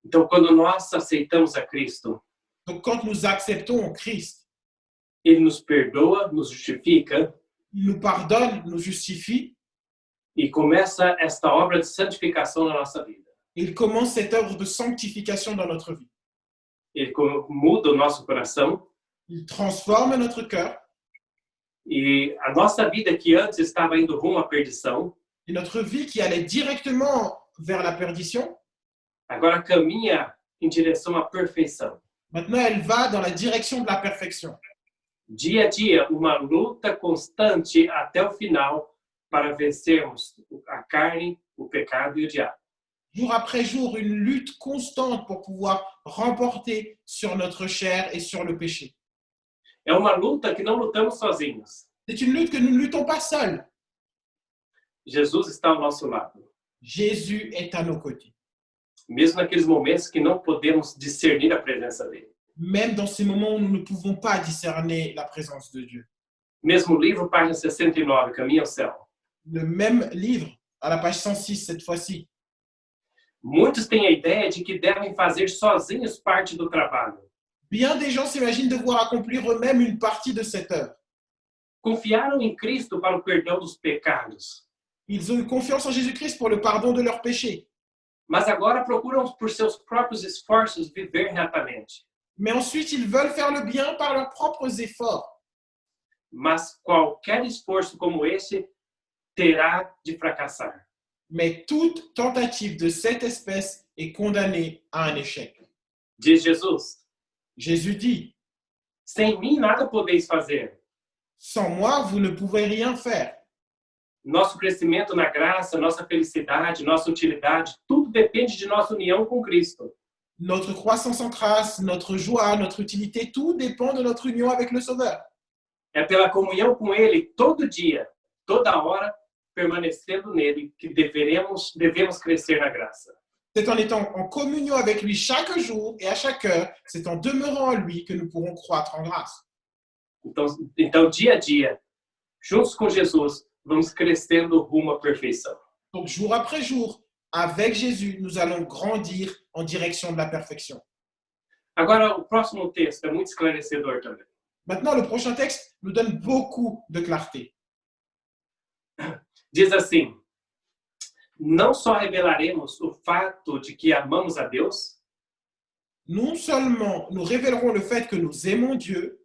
Speaker 4: Então, quando nós aceitamos a Cristo,
Speaker 5: Donc quand nous acceptons Christ,
Speaker 4: Ele nos perdoa, nos justifica,
Speaker 5: Il nous pardonne, nous justifie,
Speaker 4: e começa esta obra de santificação na nossa vida.
Speaker 5: et il commence cette œuvre de sanctification dans notre vie.
Speaker 4: Ele muda o nosso coração
Speaker 5: Il transforme notre cœur,
Speaker 4: e a nossa vida que antes estava indo rumo à perdição,
Speaker 5: et notre vie qui allait directement vers la perdition,
Speaker 4: agora caminha em direção à perfeição.
Speaker 5: maintenant elle va dans la direction de la perfection.
Speaker 4: Dia a dia, uma luta constante até o final para vencermos a carne, o pecado e o diabo.
Speaker 5: Jour après jour, une lutte constante pour pouvoir remporter sur notre chair et sur le péché.
Speaker 4: É uma luta que não lutamos sozinhos.
Speaker 5: C'est une lutte que nous ne luttons pas seuls.
Speaker 4: Jesus está ao nosso lado.
Speaker 5: Jésus est à nos côtés.
Speaker 4: Mesmo naqueles momentos que não podemos discernir a presença dele.
Speaker 5: Même dans ces moments où nous ne pouvons pas discerner la présence de Dieu.
Speaker 4: Mesmo livro, página 69, Caminho ao Céu.
Speaker 5: Le même livre, à la page 106 cette fois-ci.
Speaker 4: Muitos têm a ideia de que devem fazer sozinhos parte do trabalho.
Speaker 5: Bien des gens s'imaginent devoir accomplir eux-mêmes une partie de cette œuvre.
Speaker 4: Confiaram em Cristo para o perdão dos pecados,
Speaker 5: Ils ont eu confiance en Jésus-Christ pour le pardon de leurs péchés.
Speaker 4: mas agora procuram por seus próprios esforços viver retamente.
Speaker 5: Mais ensuite, ils veulent faire le bien par leurs propres efforts.
Speaker 4: Mas qualquer esforço como esse terá de fracassar.
Speaker 5: Mais toute tentative de cette espèce est condamnée à un échec.
Speaker 4: Diz Jesus:
Speaker 5: Jésus dit,
Speaker 4: sem mim nada podeis fazer.
Speaker 5: sans moi, vous ne pouvez rien faire.
Speaker 4: Nosso crescimento na graça, nossa felicidade, nossa utilidade, tudo depende de nossa união com Cristo.
Speaker 5: Notre croissance en grâce, notre joie, notre utilité, tout dépend de notre union avec le Sauveur.
Speaker 4: É pela comunhão com Ele todo dia, toda hora, permanecendo nele, que devemos crescer na graça.
Speaker 5: C'est en étant en communion avec lui chaque jour et à chaque heure, c'est en demeurant en lui que nous pourrons croître en grâce.
Speaker 4: Então dia a dia, juntos com Jesus, vamos crescendo rumo à perfeição.
Speaker 5: Donc jour après jour, avec Jésus, nous allons grandir en direction de la perfection.
Speaker 4: Agora, o próximo texto é muito esclarecedor também.
Speaker 5: Maintenant, le prochain texte nous donne beaucoup de clarté.
Speaker 4: Diz assim: não só revelaremos o fato de que amamos a Deus,
Speaker 5: Non seulement nous révélerons le fait que nous aimons Dieu,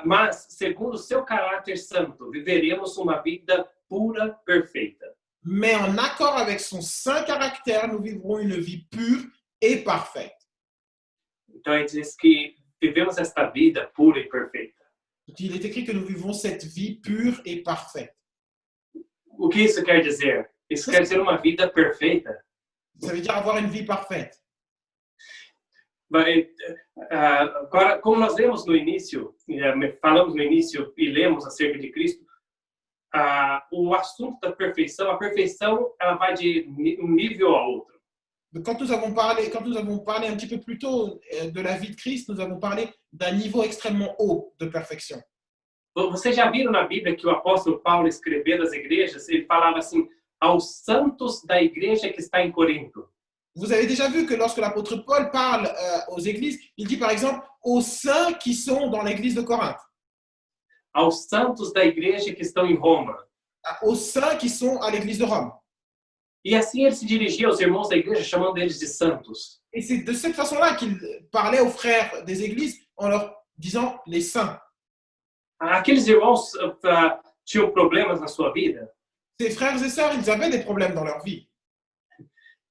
Speaker 4: mas segundo o seu caráter santo, viveremos uma vida pura, perfeita.
Speaker 5: mais en accord avec son saint caractère, nous vivrons une vie pure et parfaite.
Speaker 4: Então ele diz que vivemos esta vida pura e perfeita.
Speaker 5: Donc, il est écrit que nous vivons cette vie pure et parfaite.
Speaker 4: O que isso quer dizer? Isso quer dizer uma vida perfeita.
Speaker 5: Ça veut dire avoir une vie parfaite.
Speaker 4: Agora, como nós lemos no início, falamos no início e lemos acerca de Cristo, o assunto da perfeição, a perfeição, ela vai de um nível a outro.
Speaker 5: Quand nous avons parlé un petit peu plus tôt de la vie de Christ, nous avons parlé d'un niveau extrêmement haut de perfection.
Speaker 4: Vocês já viram na Bíblia que o apóstolo Paulo escrevendo às igrejas, ele falava assim, aos santos da igreja que está em Corinto.
Speaker 5: Vous avez déjà vu que lorsque l'apôtre Paul parle aux églises, il dit par exemple aux saints qui sont dans l'église de Corinthe,
Speaker 4: Aos santos da igreja que estão em Roma.
Speaker 5: aux saints qui sont à l'église de Rome.
Speaker 4: E assim ele se dirigia aos irmãos da igreja, chamando eles de santos.
Speaker 5: Et c'est de cette façon-là qu'il parlait aux frères des églises en leur disant les saints.
Speaker 4: Aqueles irmãos tinham problemas na sua vida?
Speaker 5: Ces frères et sœurs, ils avaient des problèmes dans leur vie.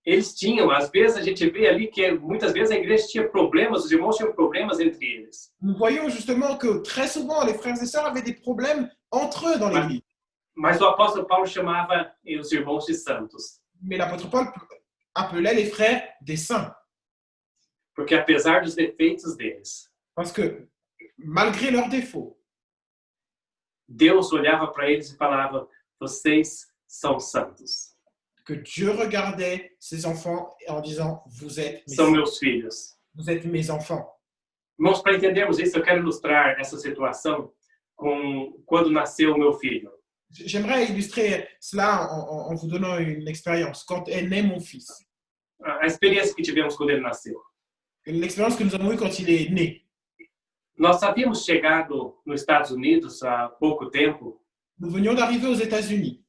Speaker 4: Eles tinham, às vezes a gente vê ali que muitas vezes a igreja tinha problemas, os irmãos tinham problemas entre eles.
Speaker 5: Nous voyons justement que très souvent, les frères et sœurs avaient des problèmes entre eux dans l'église.
Speaker 4: Mas o apóstolo Paulo chamava os irmãos de santos.
Speaker 5: Mais l'apôtre Paul appelait les frères des saints.
Speaker 4: Porque apesar dos defeitos deles,
Speaker 5: Parce que malgré leurs défauts,
Speaker 4: Deus olhava para eles e falava, vocês são santos.
Speaker 5: que Dieu regardait ses enfants en disant, vous êtes mes,
Speaker 4: São meus filhos.
Speaker 5: vous êtes mes enfants.
Speaker 4: Irmãos, para entendermos isso, eu quero ilustrar essa situação com quando nasceu o meu filho.
Speaker 5: J'aimerais illustrer cela en vous donnant une expérience. Quand est né mon fils,
Speaker 4: A experiência que tivemos quando ele nasceu.
Speaker 5: l'expérience que nous avons eue quand il est né.
Speaker 4: Nós havíamos chegado nos Estados Unidos há pouco tempo.
Speaker 5: Nous venions d'arriver aux États-Unis.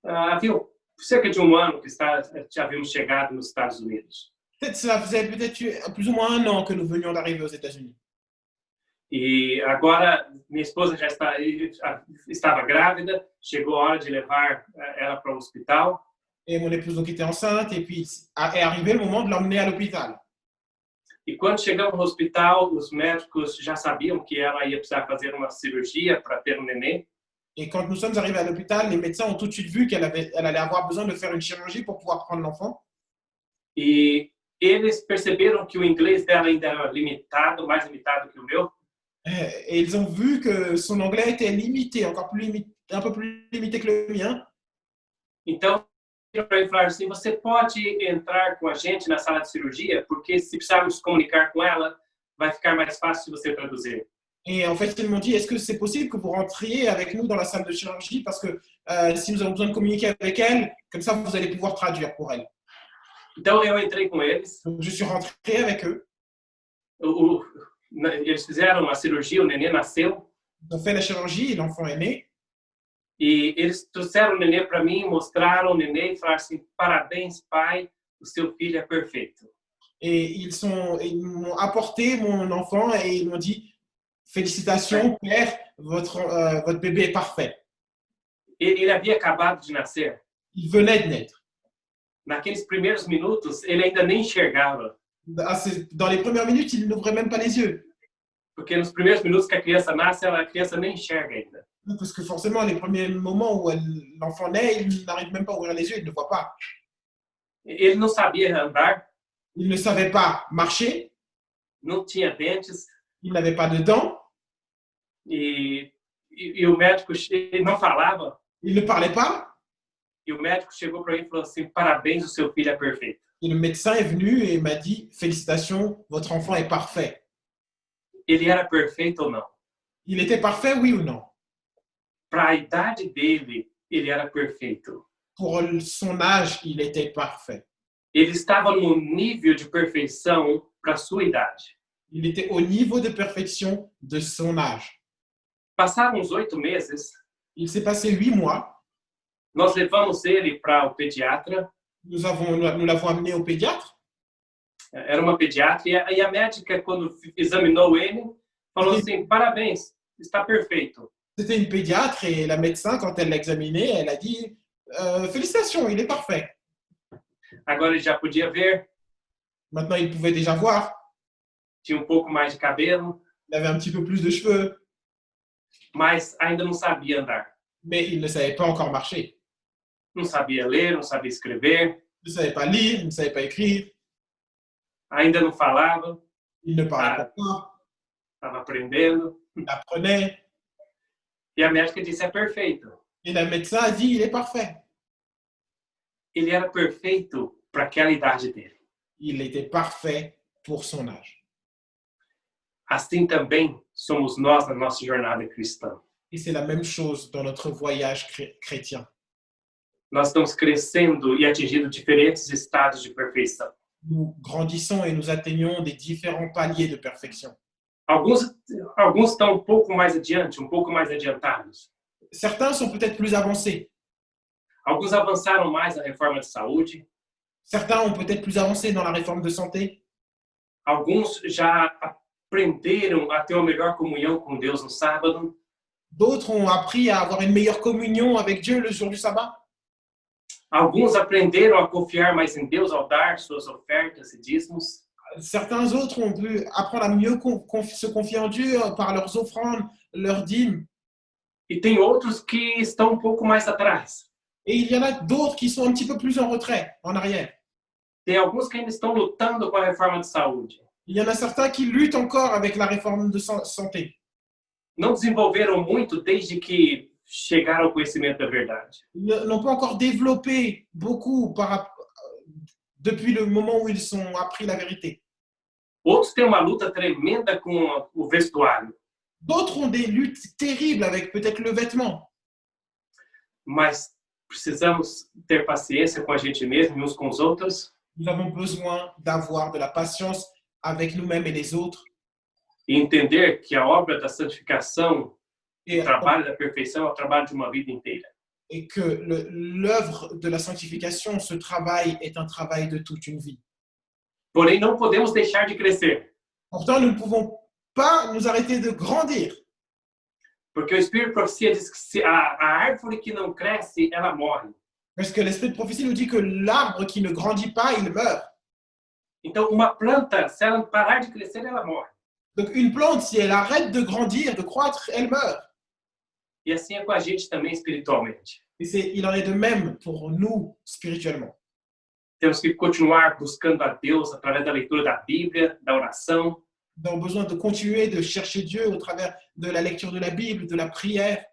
Speaker 4: Havia cerca de um ano que já havíamos chegado nos Estados Unidos.
Speaker 5: Ça faisait peut-être plus ou moins un an que nous venions d'arriver aux États-Unis.
Speaker 4: E agora minha esposa já estava grávida, chegou a hora de levar ela para o hospital.
Speaker 5: Et mon épouse donc était enceinte, et puis est arrivé le moment de l'emmener à l'hôpital.
Speaker 4: E quando chegamos no hospital, os médicos já sabiam que ela ia precisar fazer uma cirurgia para ter um neném.
Speaker 5: Et quand nous sommes arrivés à l'hôpital, les médecins ont tout de suite vu qu'elle allait avoir besoin de faire une chirurgie pour pouvoir prendre l'enfant.
Speaker 4: E eles perceberam que o inglês dela ainda era limitado, mais limitado que o meu.
Speaker 5: Et ils ont vu que son anglais était limité, encore plus limité, un peu plus limité que le mien.
Speaker 4: Então, para ele falar assim, você pode entrar com a gente na sala de cirurgia, porque se precisarmos comunicar com ela, vai ficar mais fácil se você traduzir.
Speaker 5: Et en fait, ils m'ont dit, est-ce que c'est possible que vous rentriez avec nous dans la salle de chirurgie parce que si nous avons besoin de communiquer avec elle, comme ça, vous allez pouvoir traduire pour elle.
Speaker 4: Então, eu entrei com eles.
Speaker 5: Donc, je suis rentré avec eux.
Speaker 4: Eles fizeram a cirurgia, o neném nasceu.
Speaker 5: Ils ont fait la chirurgie, l'enfant est né.
Speaker 4: E eles trouxeram o neném para mim, mostraram o neném e falaram assim, parabéns, pai, o seu filho é perfeito.
Speaker 5: Et ils m'ont apporté mon enfant et ils m'ont dit, félicitations, père, votre bébé est parfait.
Speaker 4: Ele havia acabado de nascer.
Speaker 5: Il venait de naître.
Speaker 4: Naqueles primeiros minutos, ele ainda nem enxergava.
Speaker 5: Dans les premières minutes, il n'ouvrait même pas les yeux.
Speaker 4: Porque nos primeiros minutos que a criança nasce, a criança nem enxerga ainda.
Speaker 5: Parce que forcément, les premiers moments où l'enfant naît, il n'arrive même pas à ouvrir les yeux, il ne voit pas.
Speaker 4: Ele não sabia andar.
Speaker 5: Il ne savait pas marcher.
Speaker 4: Não tinha dentes.
Speaker 5: Il n'avait pas de dents.
Speaker 4: E o médico ele não falava.
Speaker 5: Il ne parlait pas.
Speaker 4: E o médico chegou para mim e falou assim, parabéns, o seu filho é perfeito.
Speaker 5: Et le médecin est venu et m'a dit, félicitations, votre enfant est parfait.
Speaker 4: Ele era perfeito ou não?
Speaker 5: Il était parfait, oui ou non?
Speaker 4: Para a idade dele, ele era perfeito.
Speaker 5: Pour son âge, il était parfait.
Speaker 4: Ele estava no nível de perfeição para a sua idade.
Speaker 5: Il était au niveau de perfection de son âge.
Speaker 4: Passaram uns 8 meses.
Speaker 5: Il s'est passé 8 mois.
Speaker 4: Nós levamos ele para o pediatra.
Speaker 5: Nous l'avons amené au pédiatre.
Speaker 4: Era uma pediatra e a médica, quando examinou ele, falou assim, parabéns, está perfeito.
Speaker 5: C'était une pédiatre et la médecin, quand elle l'a examiné, elle a dit félicitations, il est parfait.
Speaker 4: Agora ele já podia ver.
Speaker 5: Maintenant, il pouvait déjà voir.
Speaker 4: Tinha pouco mais de cabelo.
Speaker 5: Il avait un petit peu plus de cheveux.
Speaker 4: Mas ainda não sabia andar.
Speaker 5: Mais il ne savait pas encore marcher.
Speaker 4: Não sabia ler, não sabia escrever.
Speaker 5: Il ne savait pas lire, il ne savait pas écrire.
Speaker 4: Ainda não falava.
Speaker 5: Il ne parlait pas.
Speaker 4: Estava aprendendo.
Speaker 5: Il apprenait.
Speaker 4: E a médica disse, é perfeito.
Speaker 5: Et la médecin a dit, il est parfait.
Speaker 4: Ele era perfeito para aquela idade dele.
Speaker 5: Il était parfait pour son âge.
Speaker 4: Assim também somos nós na nossa jornada cristã.
Speaker 5: Et c'est la même chose dans notre voyage chrétien.
Speaker 4: Nós estamos crescendo e atingindo diferentes estados de perfeição.
Speaker 5: Nous grandissons et nous atteignons des différents paliers de perfection.
Speaker 4: Alguns estão pouco mais adiante, pouco mais adiantados.
Speaker 5: Certains sont peut-être plus avancés.
Speaker 4: Alguns avançaram mais na reforma de saúde.
Speaker 5: Certains ont peut-être plus avancé dans la réforme de santé.
Speaker 4: Alguns já aprenderam a ter uma melhor comunhão com Deus no sábado.
Speaker 5: D'autres ont appris à avoir une meilleure communion avec Dieu le jour du sabbat.
Speaker 4: Alguns aprenderam a confiar mais em Deus ao dar suas ofertas e dízimos.
Speaker 5: Certains autres ont pu apprendre à mieux se confier en Dieu par leurs offrandes, leurs dîmes.
Speaker 4: E tem outros que estão pouco mais atrás.
Speaker 5: Et il y en a d'autres qui sont un petit peu plus en retrait, en arrière.
Speaker 4: Tem alguns que ainda estão lutando com a reforma de saúde.
Speaker 5: Il y en a certains qui luttent encore avec la réforme de santé.
Speaker 4: Não desenvolveram muito desde que chegaram ao conhecimento da verdade.
Speaker 5: Ils n'ont pas encore développé beaucoup depuis le moment où ils ont appris la vérité.
Speaker 4: Outros têm uma luta tremenda com o vestuário.
Speaker 5: D'autres ont des luttes terribles avec peut-être le vêtement.
Speaker 4: Mas precisamos ter paciência com a gente mesmo e uns com os outros.
Speaker 5: Nous avons besoin d'avoir de la patience avec nous-mêmes et les autres.
Speaker 4: E entender que a obra da santificação,
Speaker 5: et,
Speaker 4: o trabalho da perfeição é o trabalho de uma vida inteira.
Speaker 5: et que l'œuvre de la sanctification, ce travail est un travail de toute une vie.
Speaker 4: Porém, não podemos deixar de crescer,
Speaker 5: Pourtant, nous ne pouvons pas nous arrêter de grandir,
Speaker 4: porque o Espírito de Profecia diz que se a árvore que não cresce, ela morre.
Speaker 5: parce que l'esprit de prophétie nous dit que l'arbre qui ne grandit pas, il meurt.
Speaker 4: Então, uma planta, se ela parar de crescer, ela morre.
Speaker 5: Donc une plante, si elle arrête de grandir, de croître, elle meurt.
Speaker 4: E assim é com a gente também espiritualmente.
Speaker 5: Et il en est de même pour nous spirituellement.
Speaker 4: Temos que continuar buscando a Deus através da leitura da Bíblia, da oração,
Speaker 5: Nous avons besoin de continuer de chercher Dieu au travers de la lecture de la Bible, de la prière,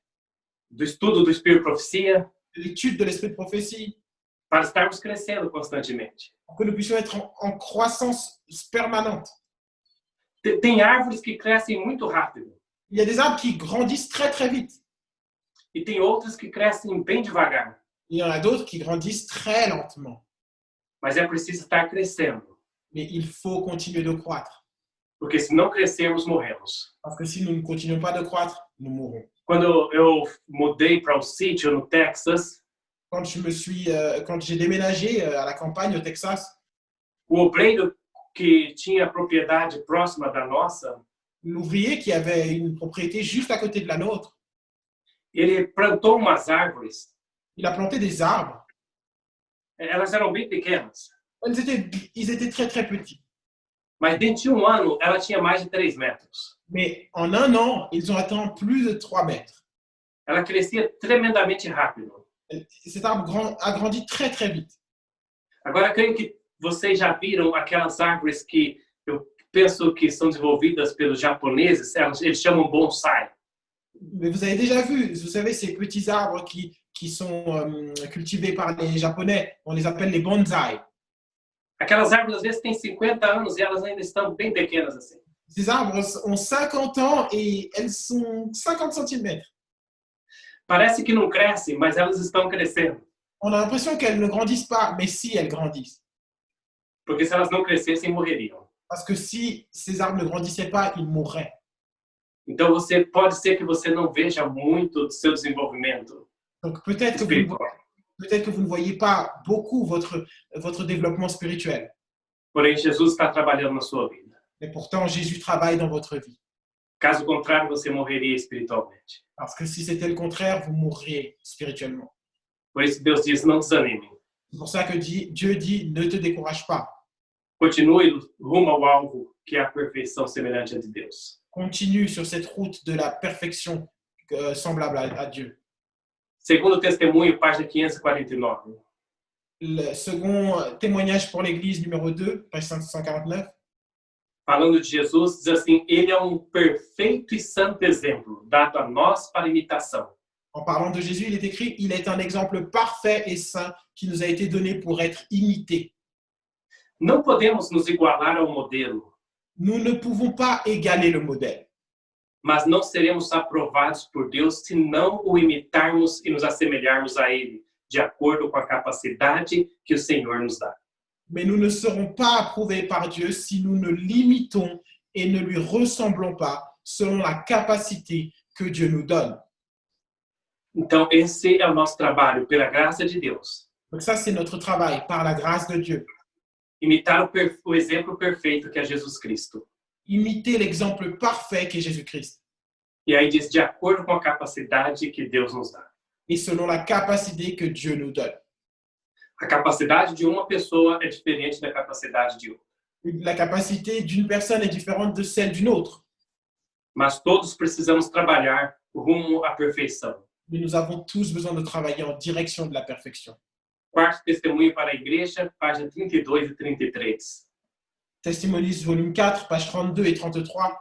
Speaker 4: do estudo do Espírito de Profecia,
Speaker 5: de l'étude de l'esprit de prophétie,
Speaker 4: para estarmos crescendo constantemente.
Speaker 5: pour que nous puissions être en croissance permanente.
Speaker 4: Tem árvores que crescem muito rápido
Speaker 5: Il y a des arbres qui grandissent très très vite.
Speaker 4: e tem outras que crescem bem devagar.
Speaker 5: Il y en a d'autres qui grandissent très lentement.
Speaker 4: Mas é preciso estar crescendo,
Speaker 5: Mais il faut continuer de croître.
Speaker 4: porque se não crescermos, morremos.
Speaker 5: Parce que si nous ne continuons pas de croître, nous mourrons.
Speaker 4: Quando eu mudei para o sítio no Texas,
Speaker 5: Quand j'ai déménagé à la campagne au Texas,
Speaker 4: o obreiro que tinha propriedade próxima da nossa,
Speaker 5: l'ouvrier qui avait une propriété juste à côté de la nôtre,
Speaker 4: ele plantou umas árvores.
Speaker 5: il a planté des arbres.
Speaker 4: Elas eram bem pequenas,
Speaker 5: Ils étaient très très petits.
Speaker 4: mas dentro de um ano ela tinha mais de 3 metros.
Speaker 5: Mais en un an, ils ont atteint plus de 3 mètres.
Speaker 4: Ela crescia tremendamente rápido.
Speaker 5: Cet arbre a grandi très très vite.
Speaker 4: Agora, creio que vocês já viram aquelas árvores que eu penso que são desenvolvidas pelos japoneses, eles chamam bonsai.
Speaker 5: Mais vous avez déjà vu, vous savez, ces petits arbres qui sont cultivés par les Japonais, on les appelle les bonsaïs.
Speaker 4: Aquelas árvores, às vezes, têm 50 anos e elas ainda estão bem pequenas assim.
Speaker 5: Ces arbres ont 50 ans et elles sont 50 cm.
Speaker 4: Parece que não crescem, mas elas estão crescendo.
Speaker 5: On a l'impression qu'elles ne grandissent pas, mais si, elles grandissent.
Speaker 4: Porque se elas não crescessem, morreriam.
Speaker 5: Parce que si ces arbres ne grandissaient pas, ils mourraient.
Speaker 4: Então, pode ser que você não veja muito do seu desenvolvimento
Speaker 5: Donc peut-être que vous ne voyez pas beaucoup votre développement spirituel.
Speaker 4: Porém, Jesus está trabalhando na sua vida.
Speaker 5: Mais pourtant, Jésus travaille dans votre vie.
Speaker 4: Caso contrário, você morreria espiritualmente.
Speaker 5: Parce que si c'était le contraire, vous mourriez spirituellement.
Speaker 4: Por isso, Deus diz, não desanime.
Speaker 5: C'est pour ça que Dieu dit, ne te décourage pas.
Speaker 4: Continue rumo ao alvo, que é a perfeição semelhante a de Deus.
Speaker 5: Continue sur cette route de la perfection semblable à Dieu.
Speaker 4: Segundo testemunho, página 549.
Speaker 5: Le second témoignage pour l'Église, numéro 2, page 549.
Speaker 4: Falando de Jesus, diz assim, ele é perfeito e santo exemplo, dado a nós para imitação.
Speaker 5: En parlant de Jésus, il est écrit, il est un exemple parfait et saint qui nous a été donné pour être imité.
Speaker 4: Não podemos nos igualar ao modelo,
Speaker 5: Nous ne pouvons pas égaler le modèle,
Speaker 4: mas não seremos aprovados por Deus se não o imitarmos e nos assemelharmos a ele, de acordo com a capacidade que o Senhor nos dá.
Speaker 5: mais nous ne serons pas approuvés par Dieu si nous ne l'imitons et ne lui ressemblons pas selon la capacité que Dieu nous donne.
Speaker 4: Então, esse é o nosso trabalho, pela graça de Deus.
Speaker 5: Donc ça, c'est notre travail, par la grâce de Dieu.
Speaker 4: Imitar o exemplo perfeito que é Jesus Cristo.
Speaker 5: Imiter l'exemple parfait qu'est Jésus-Christ.
Speaker 4: E aí diz, de acordo com a capacidade que Deus nos dá.
Speaker 5: Et selon la capacité que Dieu nous donne.
Speaker 4: A capacidade de uma pessoa é diferente da capacidade de outra.
Speaker 5: La capacité d'une personne est différente de celle d'une autre.
Speaker 4: Mas todos precisamos trabalhar rumo à perfeição.
Speaker 5: Mais nous avons tous besoin de travailler en direction de la perfection.
Speaker 4: Quarto testemunho para a igreja, página 32 e 33.
Speaker 5: Testimonies, volume 4, page 32 et 33.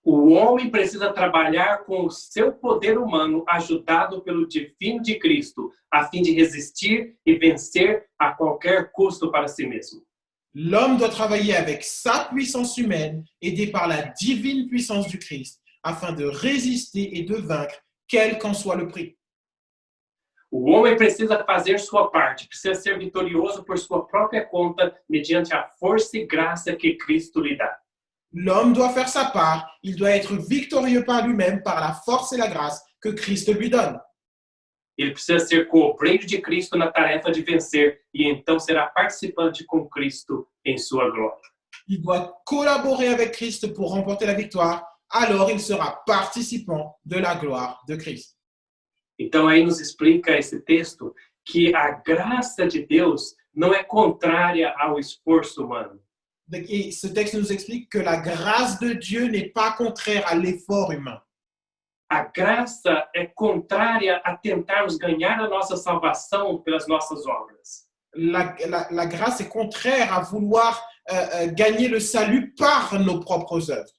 Speaker 4: O homem precisa trabalhar com o seu poder humano, ajudado pelo divino de Cristo, a fim de resistir e vencer a qualquer custo para si mesmo.
Speaker 5: L'homme doit travailler avec sa puissance humaine, aidé par la divine puissance du Christ, afin de résister et de vaincre, quel qu'en soit le prix.
Speaker 4: O homem precisa fazer sua parte, precisa ser vitorioso por sua própria conta, mediante a força e graça que Cristo lhe dá.
Speaker 5: L'homme doit faire sa part. Il doit être victorieux par lui-même, par la force et la grâce que Christ lui donne.
Speaker 4: Ele precisa ser co-obreiro de Cristo na tarefa de vencer e então será participante com Cristo em sua glória.
Speaker 5: Il doit collaborer avec Christ pour remporter la victoire. Alors il sera participant de la gloire de Christ.
Speaker 4: Então aí nos explica esse texto que a graça de Deus não é contrária ao esforço humano.
Speaker 5: Et ce texte nous explique que la grâce de Dieu n'est pas contraire à l'effort humain.
Speaker 4: A graça é contrária a tentarmos ganhar a nossa salvação pelas nossas obras.
Speaker 5: La grâce est contraire à vouloir gagner le salut par nos propres œuvres.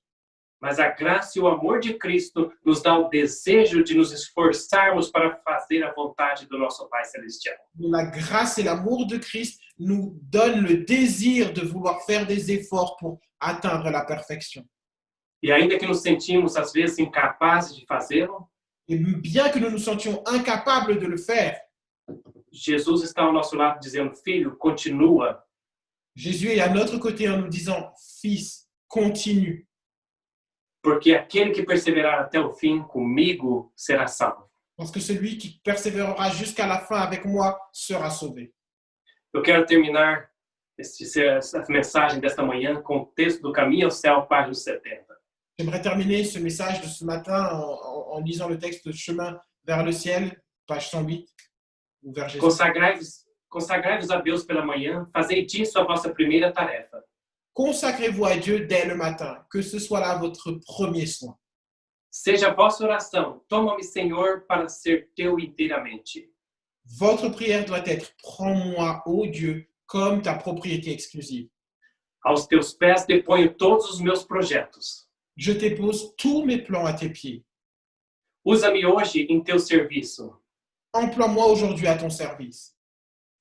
Speaker 4: Mas a graça e o amor de Cristo nos dá o desejo de nos esforçarmos para fazer a vontade do nosso Pai Celestial.
Speaker 5: La grâce et l'amour de Christ nous donnent le désir de vouloir faire des efforts pour atteindre la perfection.
Speaker 4: E ainda que nos sentimos, às vezes, incapazes de fazê-lo,
Speaker 5: Et bien que nous nous sentions incapables de le faire,
Speaker 4: Jesus está ao nosso lado dizendo, filho, continua.
Speaker 5: Jésus est à notre côté en nous disant, Fils, continue,
Speaker 4: Porque aquele que perseverar até o fim comigo será salvo.
Speaker 5: parce que celui qui persévérera jusqu'à la fin avec moi sera sauvé.
Speaker 4: Eu quero terminar essa mensagem desta manhã com o texto do Caminho ao Céu, página 70.
Speaker 5: J'aimerais terminer ce message de ce matin en lisant le texte Chemin vers le ciel, page 108, ou vers Jésus.
Speaker 4: Consagrai-vos a Deus pela manhã, fazei disso a vossa primeira tarefa.
Speaker 5: Consacrez-vous à Dieu dès le matin, que ce soit là votre premier soin.
Speaker 4: Seja a vossa oração, toma-me, Senhor, para ser teu inteiramente.
Speaker 5: Votre prière doit être « Prends-moi, ô Dieu, comme ta propriété exclusive.
Speaker 4: Aos teus pés deponho todos os meus projetos.
Speaker 5: Je dépose tous mes plans à tes pieds.
Speaker 4: Usa-me hoje em teu serviço.
Speaker 5: Emploie-moi aujourd'hui à ton service.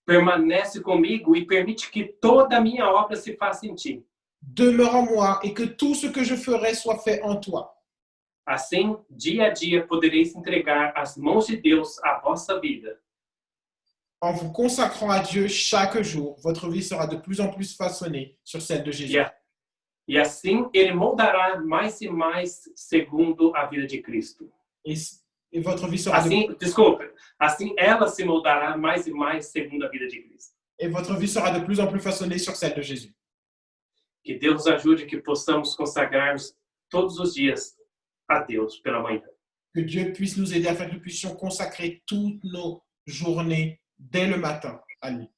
Speaker 4: Permanece comigo e permite que toda a minha obra se faça em ti.
Speaker 5: Demeure en moi et que tout ce que je ferai soit fait en toi.
Speaker 4: Assim, dia a dia, podereis entregar às mãos de Deus a vossa vida.
Speaker 5: En vous consacrant à Dieu chaque jour, votre vie sera de plus en plus façonnée sur celle de Jésus.
Speaker 4: E assim, ele moldará mais e mais segundo a vida de Cristo.
Speaker 5: Et votre vie sera
Speaker 4: Assim ela se moldará mais e mais segundo a vida de Cristo.
Speaker 5: et votre vie sera de plus en plus façonnée sur celle de Jésus.
Speaker 4: Que Deus nos ajude que possamos consagrar-nos todos os dias a Deus pela manhã.
Speaker 5: Que Dieu puisse nous aider afin que nous puissions consacrer toutes nos journées dès le matin à lui.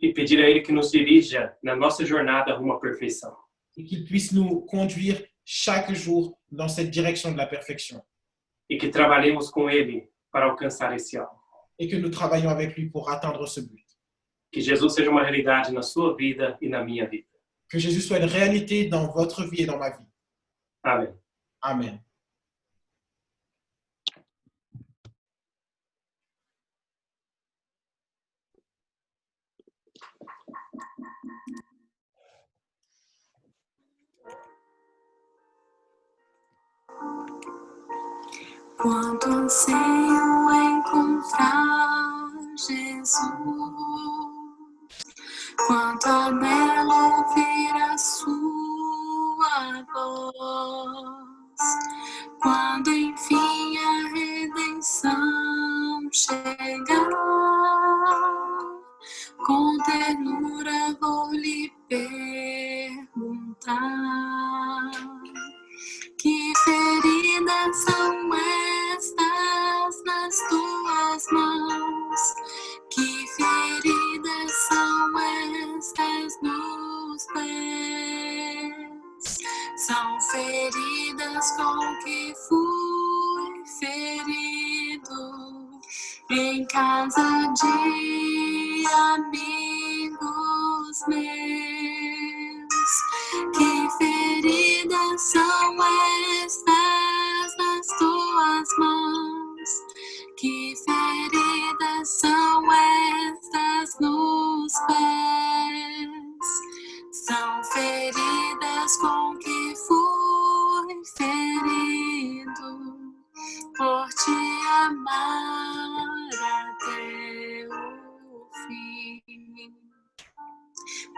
Speaker 4: E pedir a Ele que nos dirija na nossa jornada rumo à perfeição.
Speaker 5: Et qu'il puisse nous conduire chaque jour dans cette direction de la perfection.
Speaker 4: E que trabalhemos com Ele para alcançar esse alvo.
Speaker 5: Et que nous travaillons avec lui pour atteindre ce but.
Speaker 4: Que Jesus seja uma realidade na sua vida e na minha vida.
Speaker 5: Que Jésus soit une réalité dans votre vie et dans ma vie.
Speaker 4: Amém.
Speaker 5: Amen.
Speaker 6: Quanto anseio encontrar Jesus, quanto anelo ouvir a sua voz, quando enfim a redenção chegar, com ternura vou lhe perguntar. Que feridas são estas nas tuas mãos? Que feridas são estas nos pés? São feridas com que fui ferido em casa de amigos meus. Que feridas são estas nas tuas mãos? Que feridas são estas nos pés? São feridas com que fui ferido por te amar até o fim.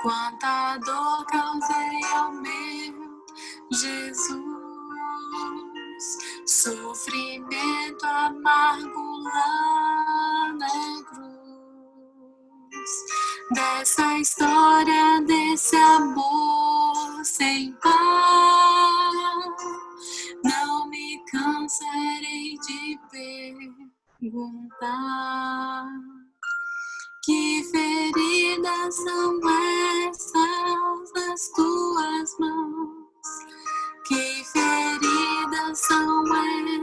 Speaker 6: Quanta dor causei ao meu Jesus, sofrimento amargo lá na cruz, dessa história, desse amor sem par, não me cansarei de perguntar. Que feridas são essas nas tuas mãos? Que feridas são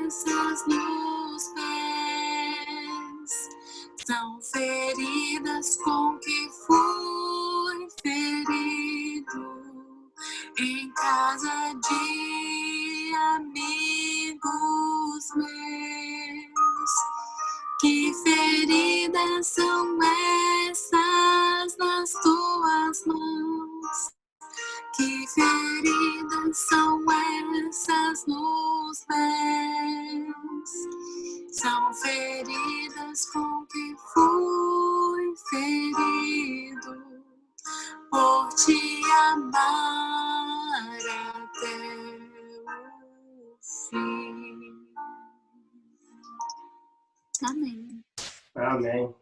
Speaker 6: essas nos pés? São feridas com que fui ferido em casa de amigos meus. Que feridas são essas nas tuas mãos? Que feridas são essas nos pés? São feridas com que fui ferido por te amar até o fim. Amém.
Speaker 4: Amém.